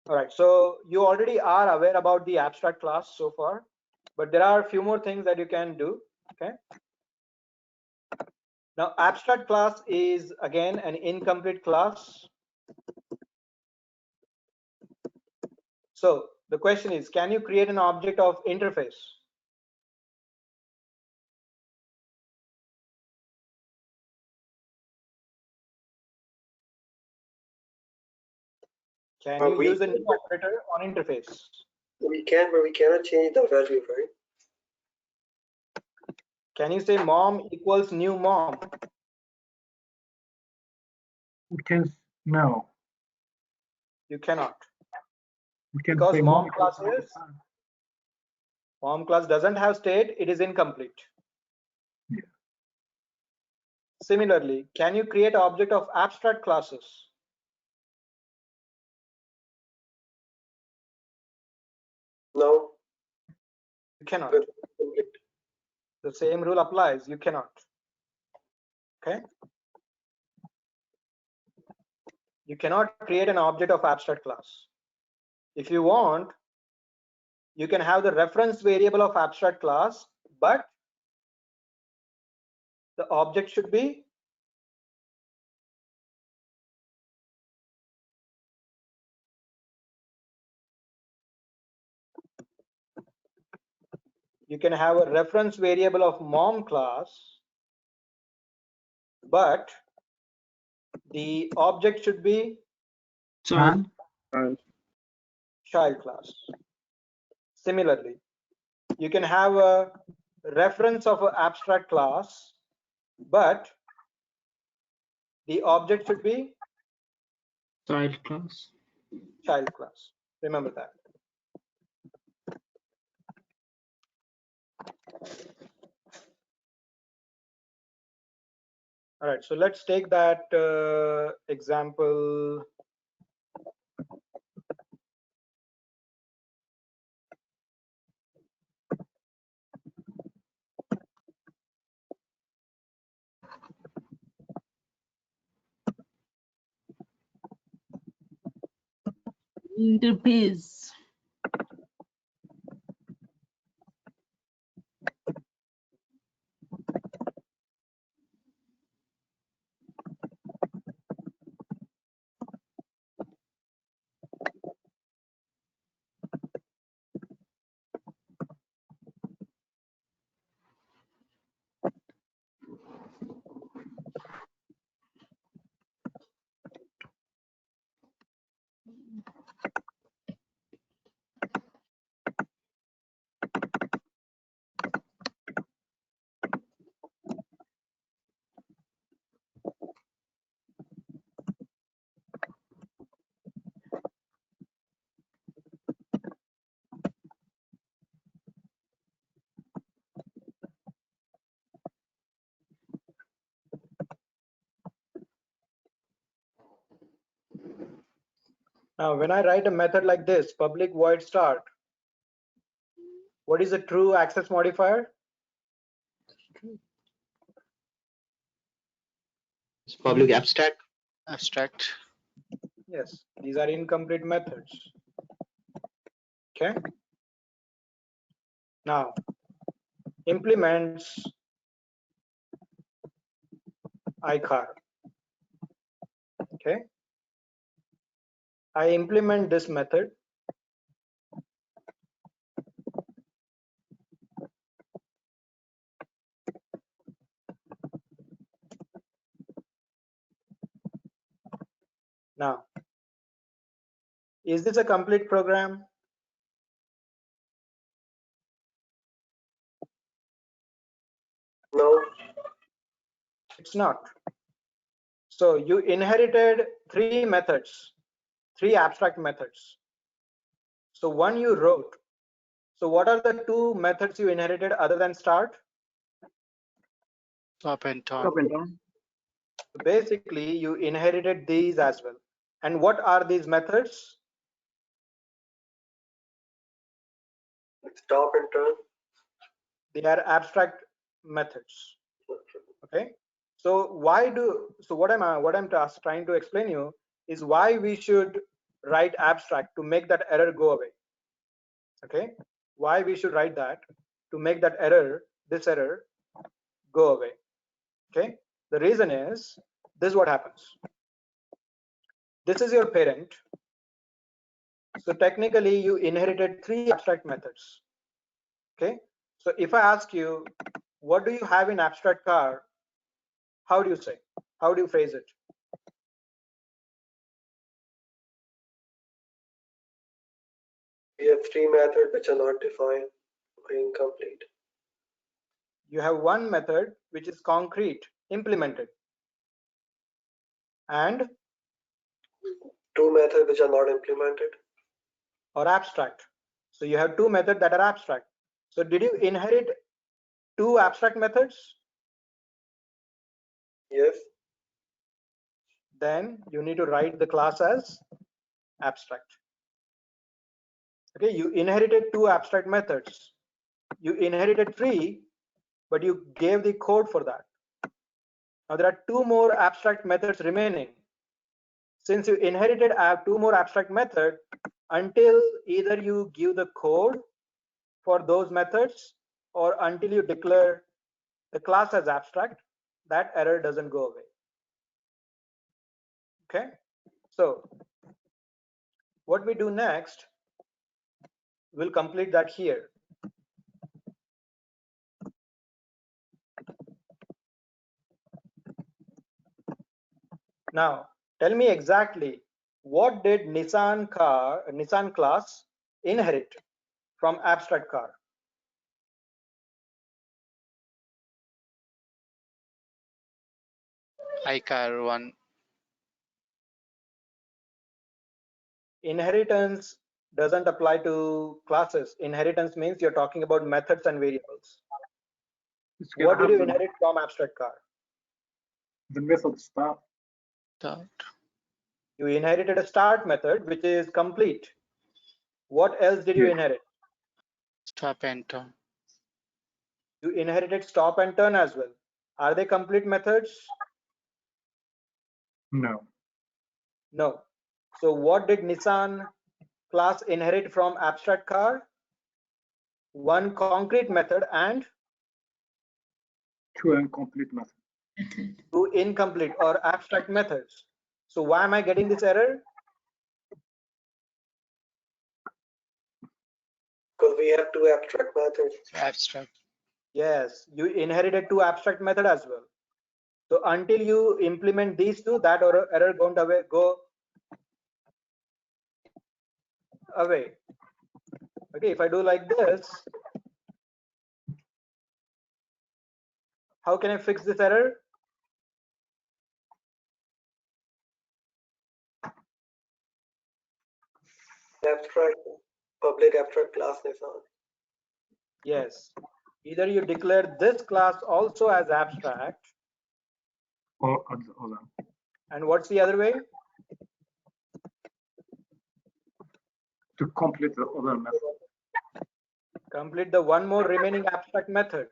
All right, so you already are aware about the abstract class so far, but there are a few more things that you can do. Okay. Now, abstract class is again an incomplete class. So the question is, can you create an object of interface? Can you use a new operator on interface? We can, but we cannot change the value, right? Can you say mom equals new mom? No. You cannot. We can Because say mom class doesn't have state, it is incomplete. Yeah. Similarly, can you create an object of abstract classes? No. You cannot. The same rule applies. You cannot. Okay. You cannot create an object of abstract class. If you want, you can have the reference variable of abstract class, but the object should be you can have a reference variable of mom class, but the object should be Child. child class. Similarly, you can have a reference of an abstract class, but the object should be Child class. child class. Remember that. All right, so let's take that example. Interface. Now, when I write a method like this, public void start, what is a true access modifier? It's public abstract. Abstract. Yes, these are incomplete methods. Okay. Now, implements iCar. Okay. I implement this method. Now, is this a complete program? No. It's not. So you inherited three methods, three abstract methods. So one you wrote. So what are the two methods you inherited other than start? Top and Top top. and down. Basically, you inherited these as well. And what are these methods? Stop and turn. They are abstract methods. Okay. So what I'm trying to explain you is why we should write abstract to make that error go away. Okay, why we should write that? To make that error, this error, go away. Okay, the reason is this is what happens. This is your parent. So technically you inherited 3 abstract methods. Okay, so if I ask you, what do you have in abstract car? How do you say? How do you phrase it? We have 3 methods which are not defined or incomplete. You have one method which is concrete, implemented, and 2 methods which are not implemented. Or abstract. So you have 2 methods that are abstract. So did you inherit 2 abstract methods? Yes. Then you need to write the class as abstract. Okay, you inherited 2 abstract methods. You inherited 3, but you gave the code for that. Now there are 2 more abstract methods remaining. Since you inherited 2 more abstract methods, until either you give the code for those methods or until you declare the class as abstract, that error doesn't go away. Okay, so what we do next, we'll complete that here. Now tell me exactly, what did Nissan class inherit from abstract car? iCar1. Inheritance doesn't apply to classes. Inheritance means you're talking about methods and variables. What did you inherit from abstract car? The method start. You inherited a start method which is complete. What else did you inherit? Stop and turn. You inherited stop and turn as well. Are they complete methods? No. No. So what did Nissan class inherit from abstract car? One concrete method and 2 incomplete methods. 2 incomplete or abstract methods. So why am I getting this error? Because we have 2 abstract methods. Abstract. Yes, you inherited 2 abstract method as well. So until you implement these 2, that error won't go away. Okay, if I do like this, how can I fix this error? Abstract, public abstract class Nissan. Yes, either you declare this class also as abstract, Or at the other. and what's the other way? To complete the other method. Complete the one more remaining abstract method.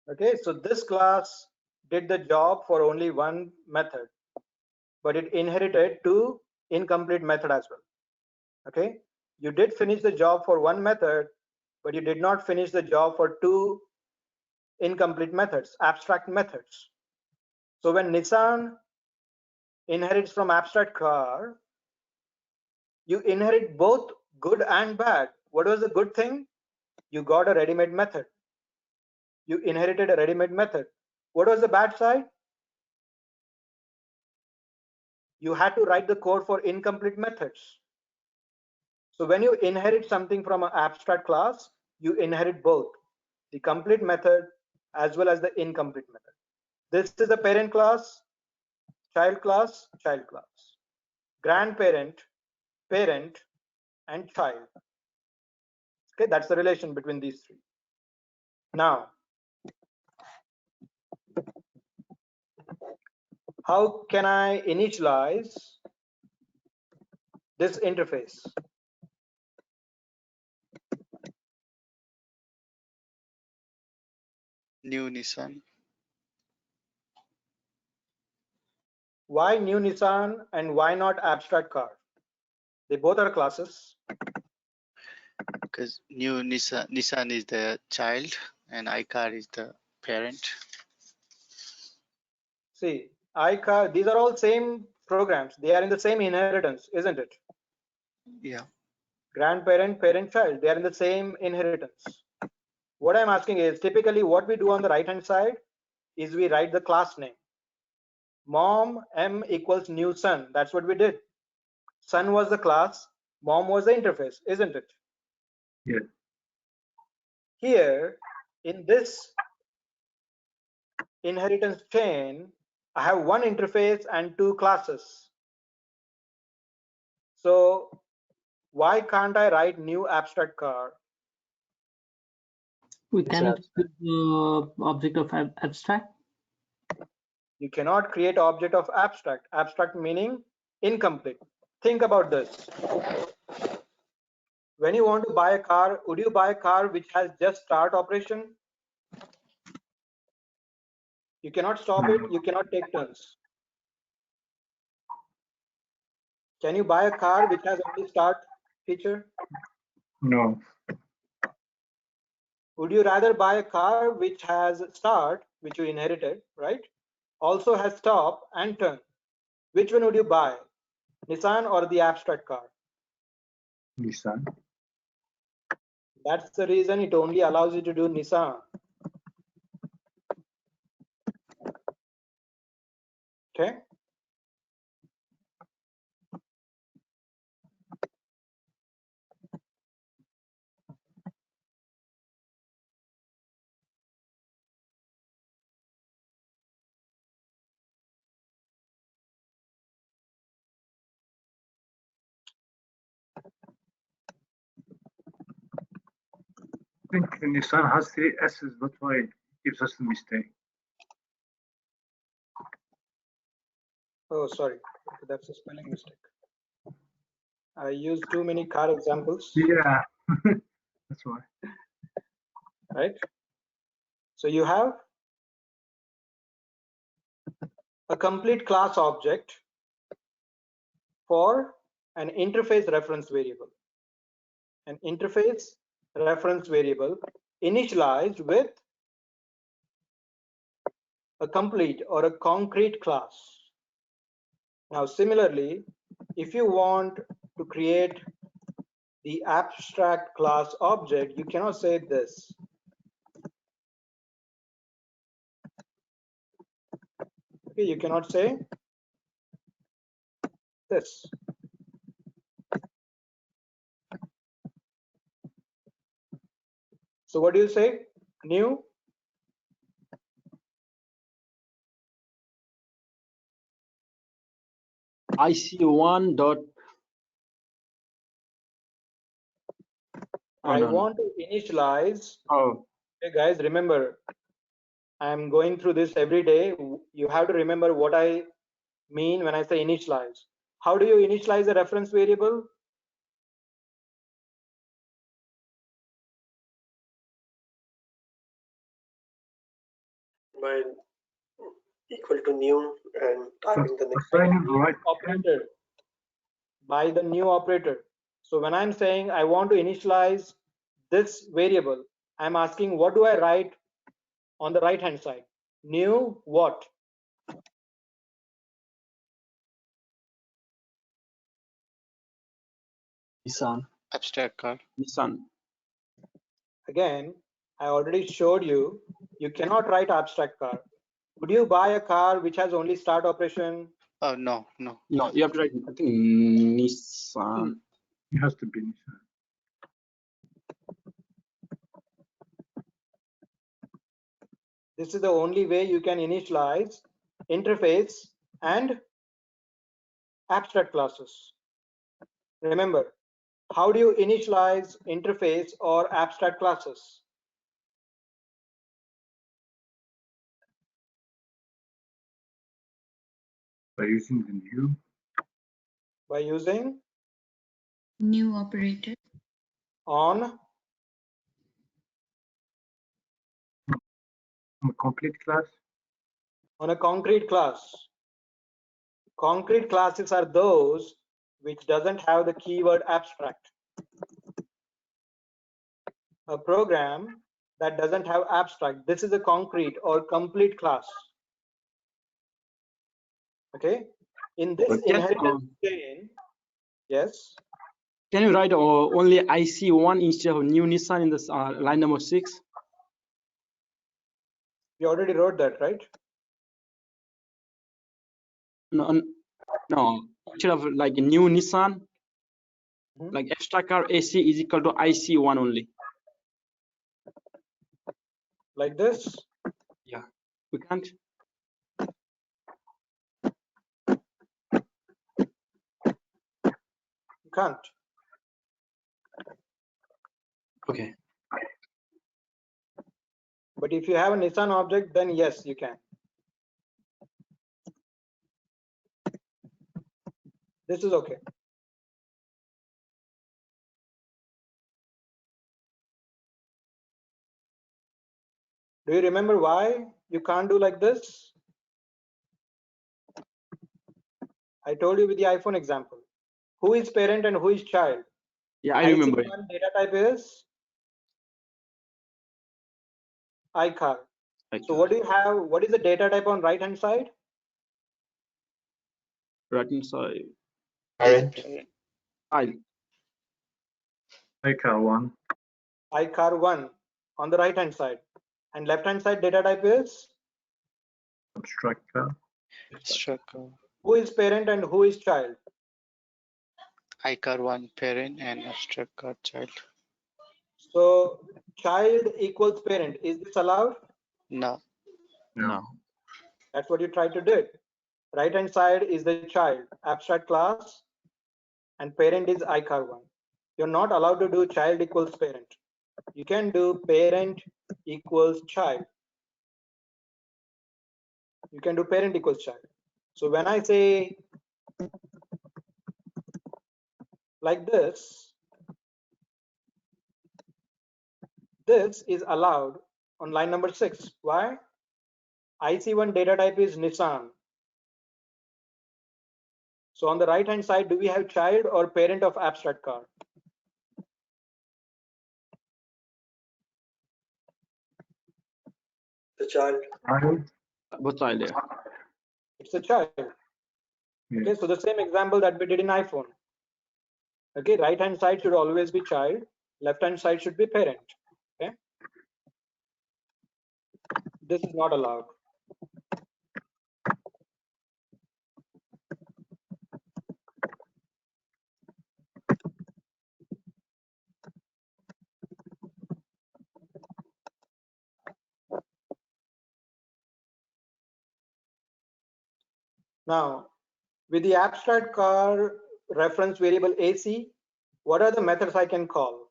Okay, so this class did the job for only one method, but it inherited 2 incomplete method as well. Okay, you did finish the job for one method, but you did not finish the job for 2 incomplete methods, abstract methods. So when Nissan inherits from abstract car, you inherit both good and bad. What was the good thing? You got a ready-made method. You inherited a ready-made method. What was the bad side? You had to write the code for incomplete methods. So when you inherit something from an abstract class, you inherit both the complete method as well as the incomplete method. This is the parent class, child class, grandparent, parent, and child. Okay, that's the relation between these 3. Now, how can I initialize this interface. New Nissan. Why new Nissan and why not abstract car? They both are classes. Because new Nissan is the child and iCar is the parent. See, iCar, these are all same programs. They are in the same inheritance, isn't it? Yeah. Grandparent, parent, child, they are in the same inheritance. What I'm asking is, typically what we do on the right hand side is we write the class name. Mom M equals new son. That's what we did. Son was the class, mom was the interface, isn't it? Yeah. Here, in this inheritance chain, I have one interface and two classes. So why can't I write new abstract car? We cannot use the object of abstract. You cannot create object of abstract. Abstract meaning incomplete. Think about this. When you want to buy a car, would you buy a car which has just start operation? You cannot stop it, you cannot take turns. Can you buy a car which has only start feature? No. Would you rather buy a car which has start, which you inherited, right? Also has stop and turn. Which one would you buy? Nissan or the abstract car? Nissan. That's the reason it only allows you to do Nissan. Okay. I think Nissan has 3 S's, that's why it gives us the mistake. Oh, sorry. That's a spelling mistake. I used too many car examples. Yeah, that's why. Right. So you have a complete class object for an interface reference variable. An interface reference variable initialized with a complete or a concrete class. Now, similarly, if you want to create the abstract class object, you cannot say this. Okay, you cannot say this. So what do you say? New IC1 dot. I want to initialize. Oh. Okay, guys, remember, I'm going through this every day. You have to remember what I mean when I say initialize. How do you initialize a reference variable? By equal to new and typing the next operator. By the new operator. So when I'm saying I want to initialize this variable, I'm asking what do I write on the right hand side? New what? Nissan. Abstract car. Nissan. Again, I already showed you, you cannot write abstract car. Would you buy a car which has only start operation? Oh, no. No, you have to write, I think, Nissan. It has to be Nissan. This is the only way you can initialize interface and abstract classes. Remember, how do you initialize interface or abstract classes? By using the new. By using New operator. On A complete class. on a concrete class. Concrete classes are those which doesn't have the keyword abstract. A program that doesn't have abstract, this is a concrete or complete class. Okay, in this inheritance chain, yes. Can you write only IC1 instead of new Nissan in this line number 6? We already wrote that, right? No, no. Instead of like a new Nissan, like abstract car AC is equal to IC1 only. Like this? Yeah, we can't. You can't. Okay. But if you have a Nissan object, then yes, you can. This is okay. Do you remember why you can't do like this? I told you with the iPhone example. Who is parent and who is child? Yeah, I remember. IC1 data type is iCar. So what do you have? What is the data type on right hand side? Right inside. Parent. iCar1. iCar1 on the right hand side. And left hand side data type is Abstract car. Abstract car. Who is parent and who is child? iCar1 parent and abstract car child. So child equals parent. Is this allowed? No. No. That's what you try to do. Right hand side is the child, abstract class, and parent is iCar1. You're not allowed to do child equals parent. You can do parent equals child. You can do parent equals child. So when I say like this is allowed on line number 6. Why? IC1 data type is Nissan. So on the right hand side, do we have child or parent of abstract car? The child. What child there? It's a child. Yeah. Okay, so the same example that we did in iPhone. Okay, right hand side should always be child, left hand side should be parent. Okay, this is not allowed. Now, with the abstract car reference variable AC, what are the methods I can call?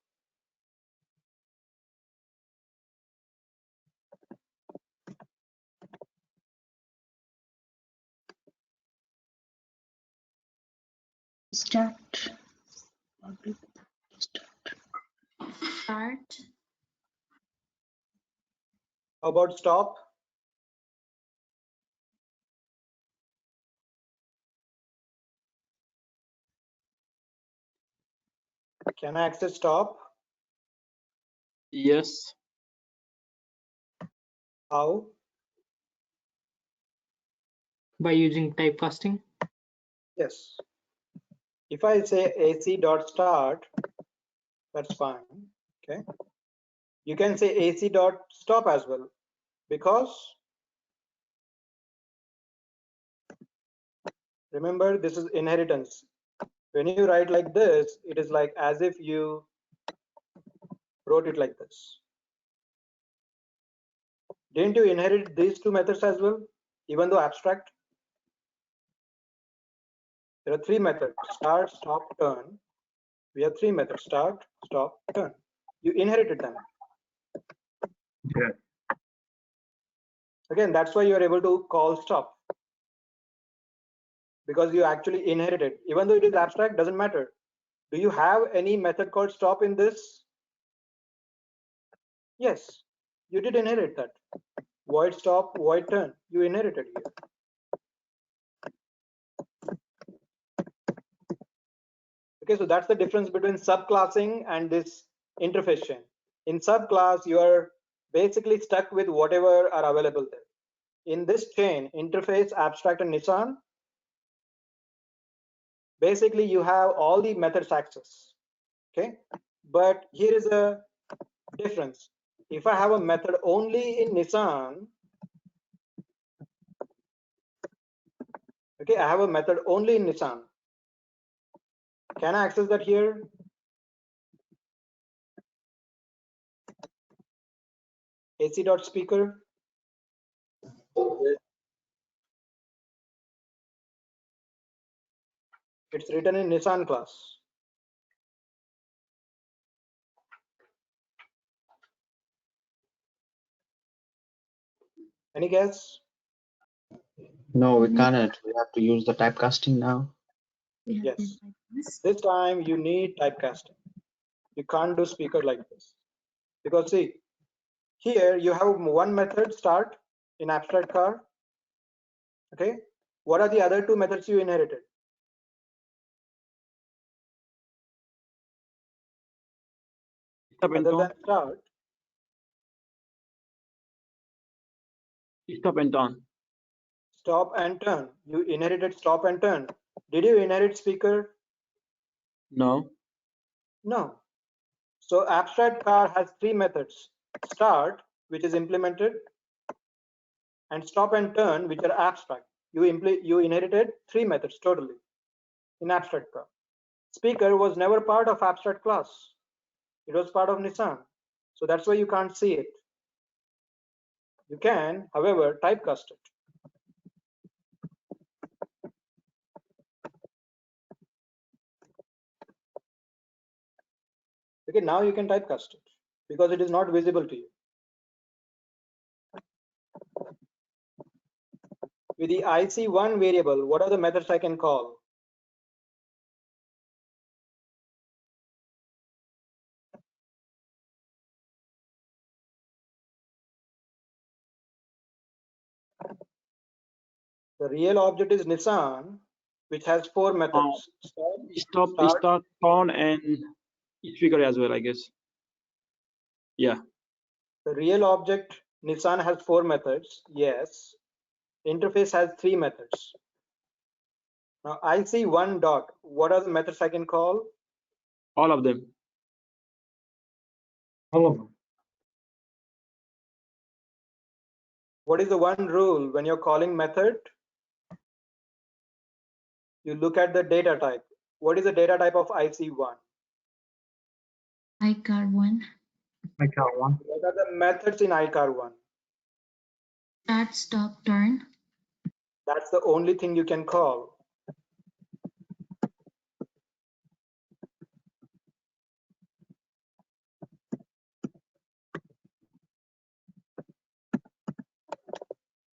Start. Start. How about stop? Can I access stop? Yes. How? By using typecasting? Yes. If I say AC dot start, that's fine. Okay. You can say AC dot stop as well, because remember this is inheritance. When you write like this, it is like as if you wrote it like this. Didn't you inherit these two methods as well, even though abstract? There are three methods: start, stop, turn. We have three methods: start, stop, turn. You inherited them. Yeah. Again, that's why you are able to call stop, because you actually inherited. Even though it is abstract, doesn't matter. Do you have any method called stop in this? Yes, you did inherit that. Void stop, void turn, you inherited here. Okay, so that's the difference between subclassing and this interface chain. In subclass, you are basically stuck with whatever are available there. In this chain, interface, abstract, and Nissan, basically you have all the methods access. Okay, but here is a difference. If I have a method only in Nissan, okay, I have a method only in Nissan. Can I access that here? AC.speaker. It's written in Nissan class. Any guess? No, we cannot. We have to use the typecasting now. Yes. This time you need typecasting. You can't do speaker like this. Because see, here you have one method start in abstract car. Okay. What are the other two methods you inherited? Other than start. Stop and turn. Stop and turn. You inherited stop and turn. Did you inherit speaker? No. No. So abstract car has three methods: start, which is implemented, and stop and turn, which are abstract. You inherited three methods totally in abstract car. Speaker was never part of abstract class. It was part of Nissan. So that's why you can't see it. You can, however, typecast it. Okay, now you can typecast it because it is not visible to you. With the IC1 variable, what are the methods I can call? The real object is Nissan, which has four methods. Stop, start, turn, and speaker as well, I guess. Yeah. The real object Nissan has four methods. Yes. Interface has three methods. Now IC1 dot, what are the methods I can call? All of them. All of them. What is the one rule when you're calling method? You look at the data type. What is the data type of IC1? iCar1. iCar1. What are the methods in iCar1? Start, stop, turn. That's the only thing you can call.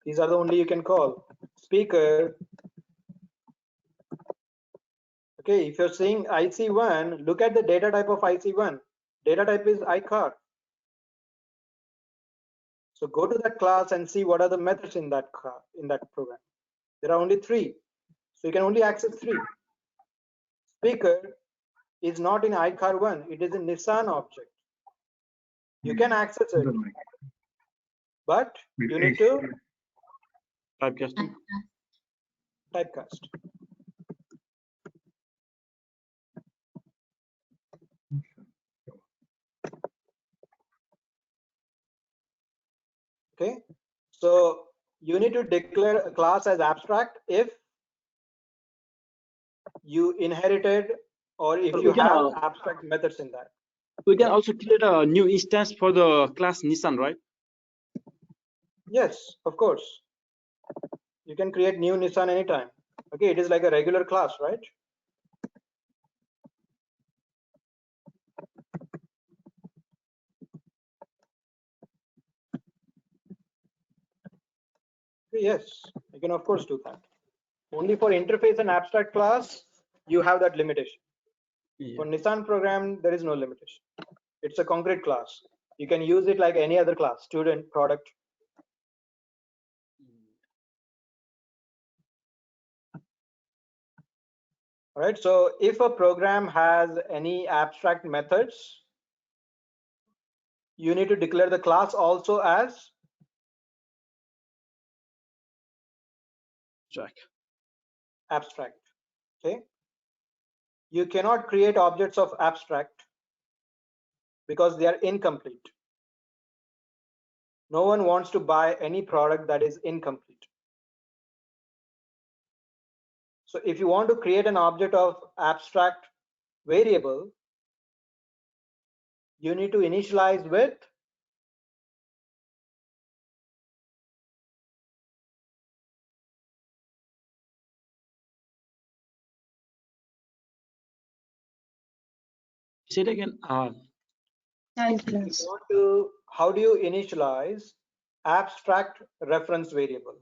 These are the only you can call. Speaker. Okay, if you're seeing IC1, look at the data type of IC1. Data type is iCar. So go to that class and see what are the methods in that program. There are only three. So you can only access three. Speaker is not in iCar1, it is a Nissan object. You can access it, but you need to Typecasting. typecast. Okay, so you need to declare a class as abstract if you inherited or if you have abstract methods in that. We can also create a new instance for the class Nissan, right? Yes, of course. You can create new Nissan anytime. Okay, it is like a regular class, right? Yes, you can of course do that. Only for interface and abstract class, you have that limitation. For Nissan program, there is no limitation. It's a concrete class. You can use it like any other class, student, product. All right, so if a program has any abstract methods, you need to declare the class also as abstract. Okay, you cannot create objects of abstract because they are incomplete. No one wants to buy any product that is incomplete. So if you want to create an object of abstract variable, you need to initialize with Say it again. how do you initialize abstract reference variable?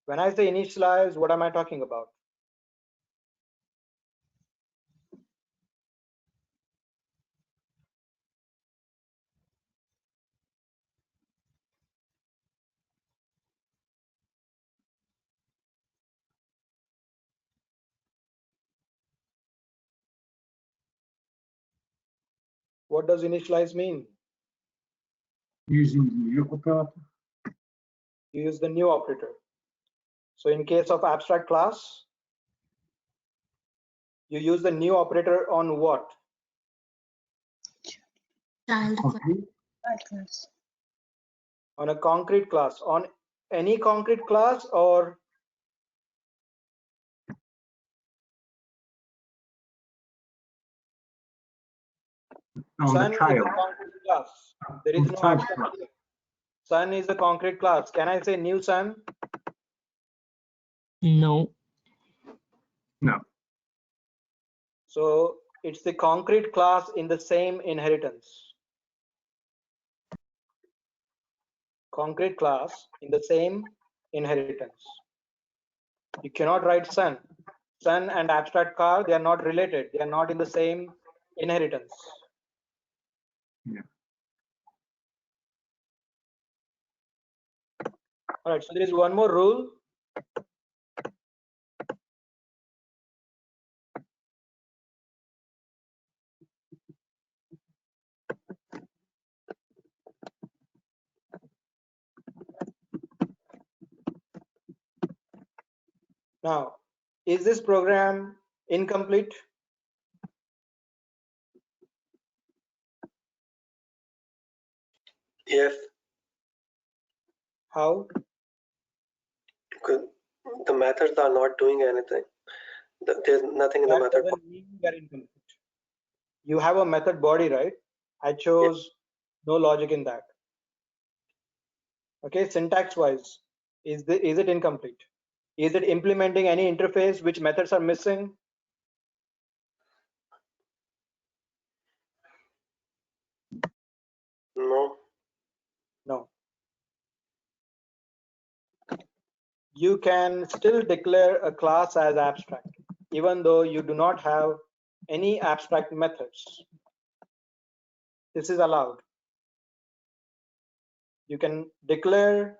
When I say initialize, what am I talking about? What does initialize mean? Using the new operator. You use the new operator. So in case of abstract class, you use the new operator on what? Child class. On a concrete class. On any concrete class or On Sun the is child. a concrete class. There is On no child abstract class. here. Sun is a concrete class. Can I say new Sun? No. No. So it's the concrete class in the same inheritance. Concrete class in the same inheritance. You cannot write Sun. Sun and abstract car, they are not related. They are not in the same inheritance. Yeah. All right, so there is one more rule. Now, is this program incomplete? Yes. How? Because the methods are not doing anything. There's nothing in the That method. doesn't mean they are incomplete. You have a method body, right? I chose no logic in that. Okay, syntax wise, is it incomplete? Is it implementing any interface which methods are missing? No. No. You can still declare a class as abstract, even though you do not have any abstract methods. This is allowed. You can declare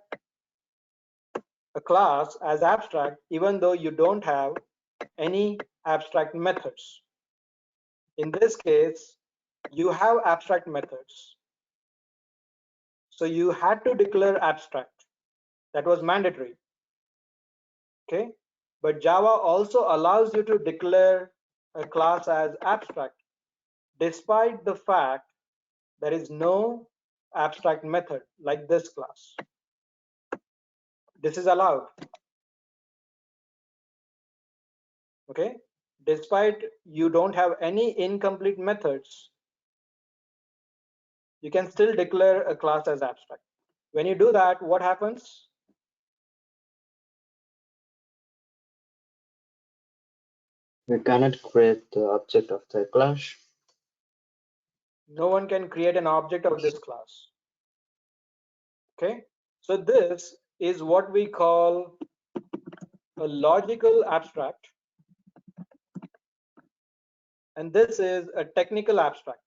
a class as abstract, even though you don't have any abstract methods. In this case, you have abstract methods. So you had to declare abstract. That was mandatory. Okay, but Java also allows you to declare a class as abstract despite the fact there is no abstract method like this class. This is allowed. Okay, despite you don't have any incomplete methods, you can still declare a class as abstract. When you do that, what happens? We cannot create the object of the class. No one can create an object of this class. Okay, so this is what we call a logical abstract. and this is a technical abstract.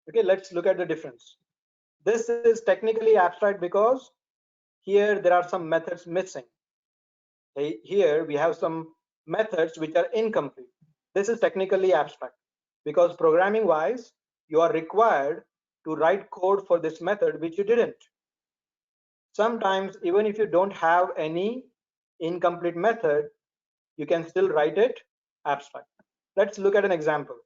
Okay, let's look at the difference. This is technically abstract because here there are some methods missing. Here we have some methods which are incomplete. This is technically abstract because programming wise you are required to write code for this method which you didn't. Sometimes even if you don't have any incomplete method, you can still write it abstract. Let's look at an example.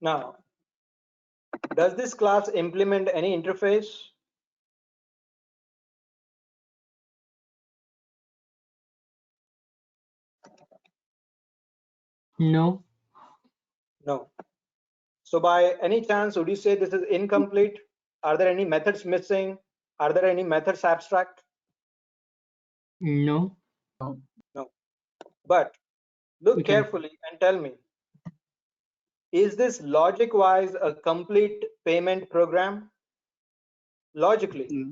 Now, does this class implement any interface? No. No. So by any chance, would you say this is incomplete? Are there any methods missing? Are there any methods abstract? No. No. But look carefully and tell me, is this logic wise a complete payment program? Logically?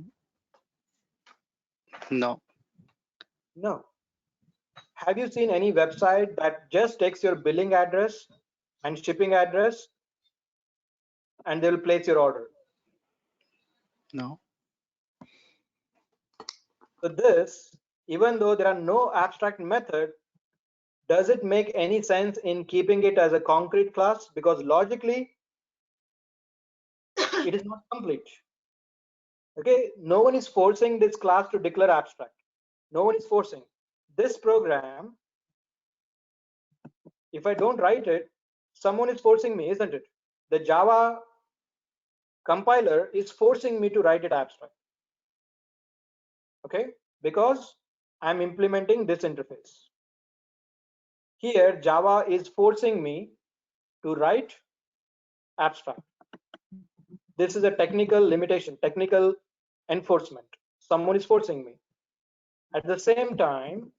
No. No. Have you seen any website that just takes your billing address and shipping address and they will place your order? No. So this, even though there are no abstract method, does it make any sense in keeping it as a concrete class? Because logically, it is not complete. Okay, no one is forcing this class to declare abstract. No one is forcing. This program, if I don't write it, someone is forcing me, isn't it? The Java compiler is forcing me to write it abstract. Okay, because I'm implementing this interface. Here, Java is forcing me to write abstract. This is a technical limitation, technical enforcement. Someone is forcing me. At the same time,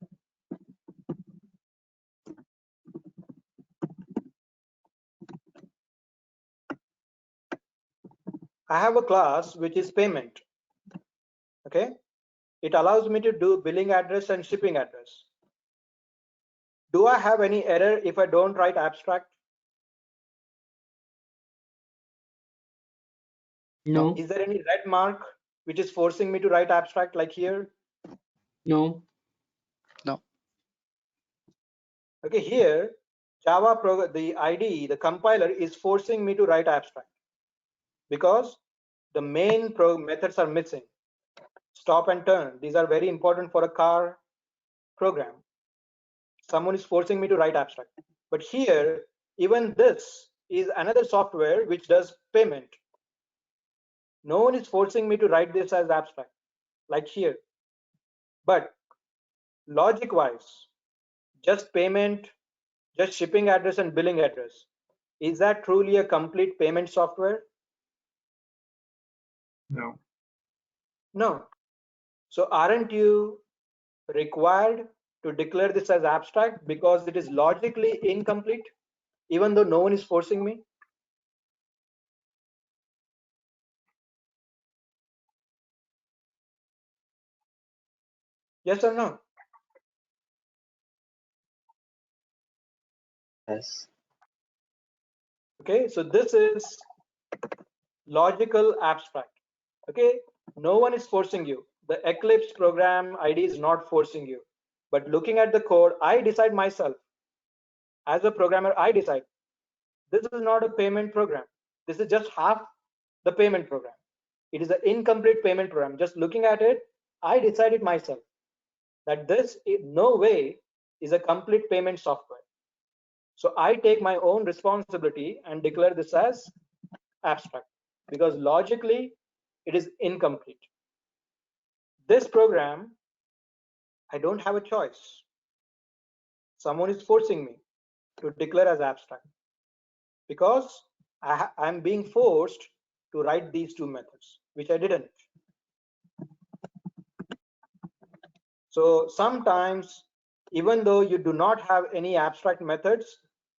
I have a class which is payment. Okay, it allows me to do billing address and shipping address. Do I have any error if I don't write abstract? No. Is there any red mark which is forcing me to write abstract like here? No. No. Okay, here Java the IDE, the compiler is forcing me to write abstract because the main methods are missing. Stop and turn, these are very important for a car program. Someone is forcing me to write abstract. But here, even this is another software which does payment. No one is forcing me to write this as abstract, like here. But logic wise, just payment, just shipping address and billing address, is that truly a complete payment software? No. No. So aren't you required to declare this as abstract because it is logically incomplete, even though no one is forcing me? Yes or no? Yes. Okay, so this is logical abstract. Okay, no one is forcing you. The Eclipse program ID is not forcing you. But looking at the code, I decide myself. As a programmer, I decide this is not a payment program. This is just half the payment program. It is an incomplete payment program. Just looking at it, I decided myself that this in no way is a complete payment software. So I take my own responsibility and declare this as abstract because logically it is incomplete. This program, I don't have a choice. Someone is forcing me to declare as abstract because I'm being forced to write these two methods, which I didn't. So sometimes, even though you do not have any abstract methods,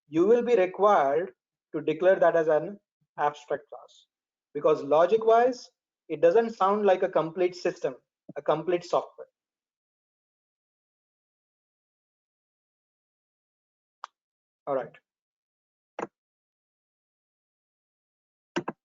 you will be required to declare that as an abstract class, because logic wise, it doesn't sound like a complete system, a complete software. All right.